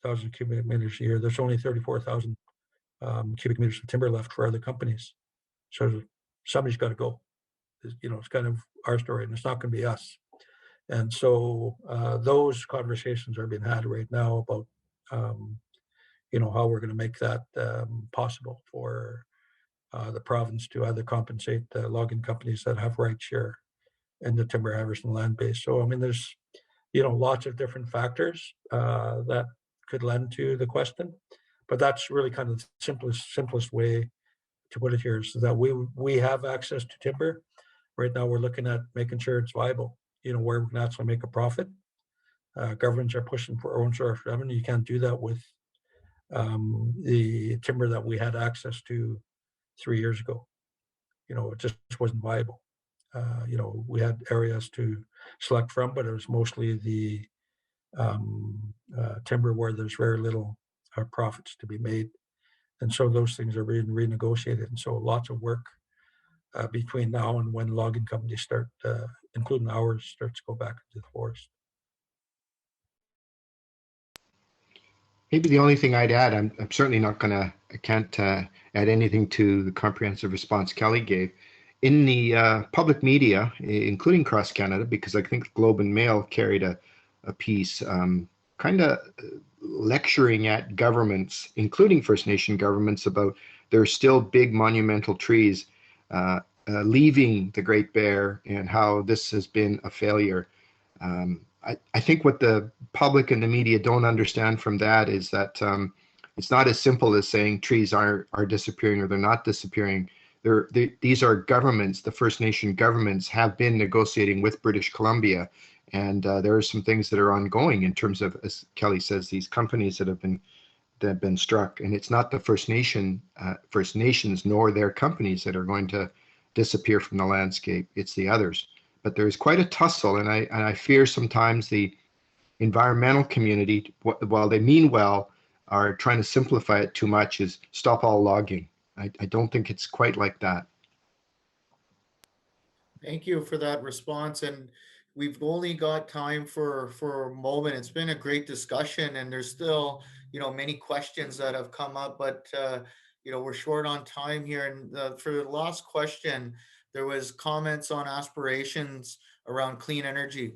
thousand cubic meters a year. There's only 34,000 cubic meters of timber left for other companies. So somebody's got to go. It's kind of our story, and it's not going to be us. And so those conversations are being had right now about, how we're going to make that possible for the province to either compensate the logging companies that have right share in the timber harvesting land base. So, I mean, there's, lots of different factors that could lend to the question, but that's really kind of the simplest way to put it here is that we have access to timber. Right now, we're looking at making sure it's viable, where we can actually make a profit. Governments are pushing for own source revenue. You can't do that with the timber that we had access to 3 years ago. It just wasn't viable. We had areas to select from, but it was mostly the timber where there's very little profits to be made. And so those things are being renegotiated. And so lots of work between now and when logging companies start, including ours, starts to go back into the forest. Maybe the only thing I'd add, I'm certainly not I can't add anything to the comprehensive response Kelly gave. In the public media, including across Canada, because I think the Globe and Mail carried a piece kind of lecturing at governments, including First Nation governments, about there are still big monumental trees leaving the Great Bear and how this has been a failure. I think what the public and the media don't understand from that is that it's not as simple as saying trees are disappearing or they're not disappearing. These are governments, the First Nation governments have been negotiating with British Columbia, and there are some things that are ongoing in terms of, as Kelly says, these companies that have been struck, and it's not the First Nations nor their companies that are going to disappear from the landscape. It's the others. But there's quite a tussle, and I fear sometimes the environmental community, while they mean well, are trying to simplify it too much, is stop all logging. I don't think it's quite like that. Thank you for that response. And we've only got time for a moment. It's been a great discussion, and there's still, many questions that have come up, but, we're short on time here. And for the last question, there was comments on aspirations around clean energy,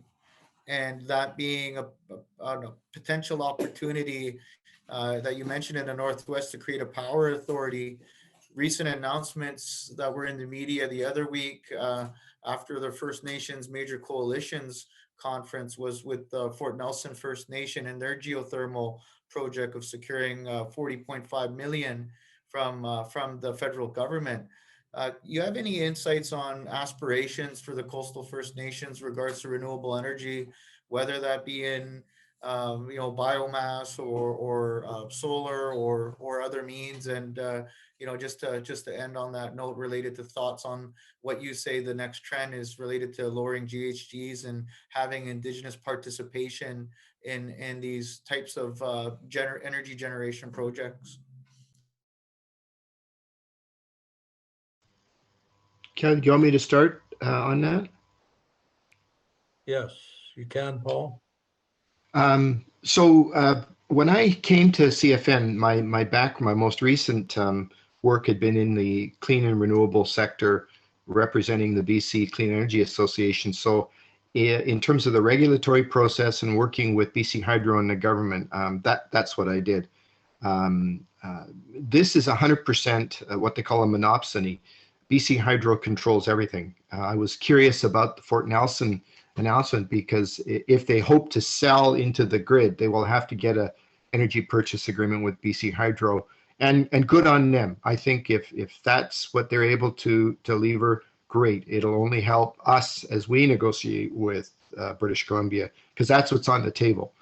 and that being a potential opportunity that you mentioned in the Northwest to create a power authority. Recent announcements that were in the media the other week after the First Nations Major Coalitions Conference was with Fort Nelson First Nation and their geothermal project of securing 40.5 million from the federal government. You have any insights on aspirations for the coastal First Nations regards to renewable energy, whether that be in biomass or solar or other means? And just to end on that note, related to thoughts on what you say the next trend is related to lowering GHGs and having Indigenous participation in these types of energy generation projects. Kelly, do you want me to start on that? Yes, you can, Paul. So when I came to CFN, my most recent work had been in the clean and renewable sector, representing the BC Clean Energy Association. So in terms of the regulatory process and working with BC Hydro and the government, that's what I did. This is 100% what they call a monopsony. BC Hydro controls everything. I was curious about the Fort Nelson announcement, because if they hope to sell into the grid, they will have to get a energy purchase agreement with BC Hydro, and good on them. I think if that's what they're able to lever, great. It'll only help us as we negotiate with British Columbia, because that's what's on the table.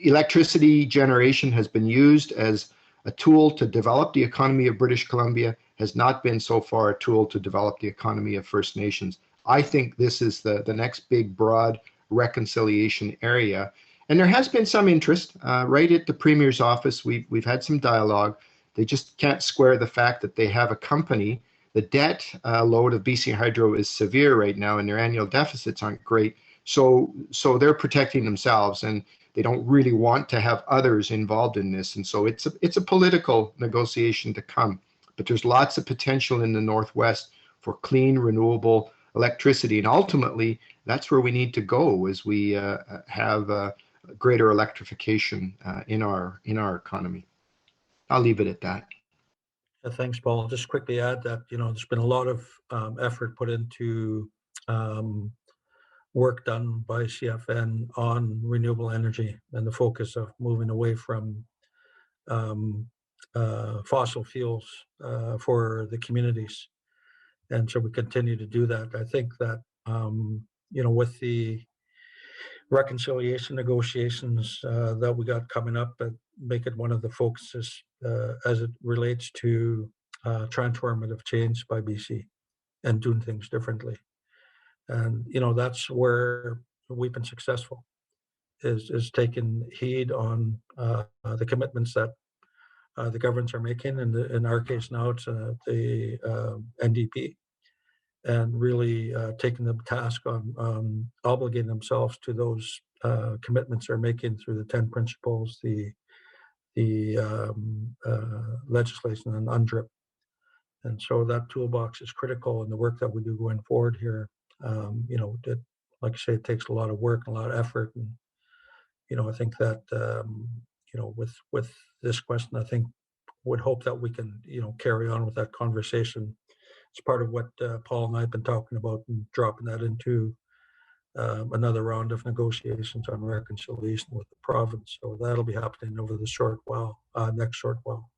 Electricity generation has been used as a tool to develop the economy of British Columbia, has not been so far a tool to develop the economy of First Nations. I think this is the next big broad reconciliation area. And there has been some interest right at the Premier's office. We've had some dialogue. They just can't square the fact that they have a company. The debt load of BC Hydro is severe right now, and their annual deficits aren't great. So they're protecting themselves, and They don't really want to have others involved in this. And so it's a political negotiation to come. But there's lots of potential in the Northwest for clean, renewable electricity. And ultimately, that's where we need to go as we have greater electrification in our economy. I'll leave it at that. Thanks, Paul. I'll just quickly add that, there's been a lot of effort put into work done by CFN on renewable energy and the focus of moving away from fossil fuels for the communities. And so we continue to do that. I think that, with the reconciliation negotiations that we got coming up, make it one of the focuses as it relates to transformative change by BC and doing things differently. And, that's where we've been successful, is taking heed on the commitments that the governments are making. And in our case now, it's the NDP, and really taking the task on obligating themselves to those commitments they're making through the 10 principles, the legislation and UNDRIP. And so that toolbox is critical in the work that we do going forward here. That, like I say, it takes a lot of work and a lot of effort. And, I think that, with this question, I think would hope that we can, carry on with that conversation. It's part of what Paul and I have been talking about, and dropping that into another round of negotiations on reconciliation with the province. So that'll be happening over the next short while.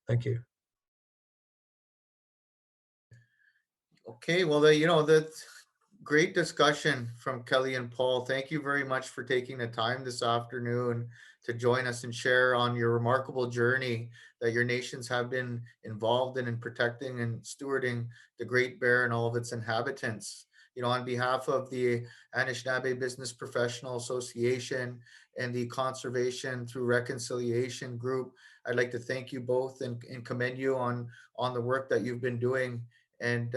Thank you. Okay, well, the great discussion from Kelly and Paul. Thank you very much for taking the time this afternoon to join us and share on your remarkable journey that your nations have been involved in protecting and stewarding the Great Bear and all of its inhabitants. On behalf of the Anishinaabe Business Professional Association and the Conservation Through Reconciliation Group, I'd like to thank you both and commend you on the work that you've been doing. And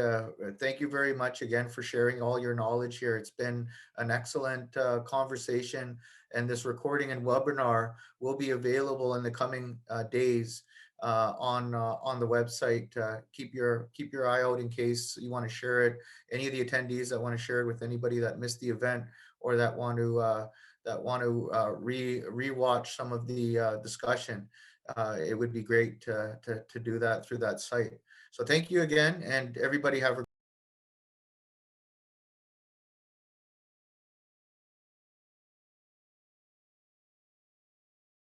thank you very much again for sharing all your knowledge here. It's been an excellent conversation, and this recording and webinar will be available in the coming days on the website. Keep your eye out in case you want to share it. Any of the attendees that want to share it with anybody that missed the event, or that want to rewatch some of the discussion, it would be great to do that through that site. So thank you again, and everybody have a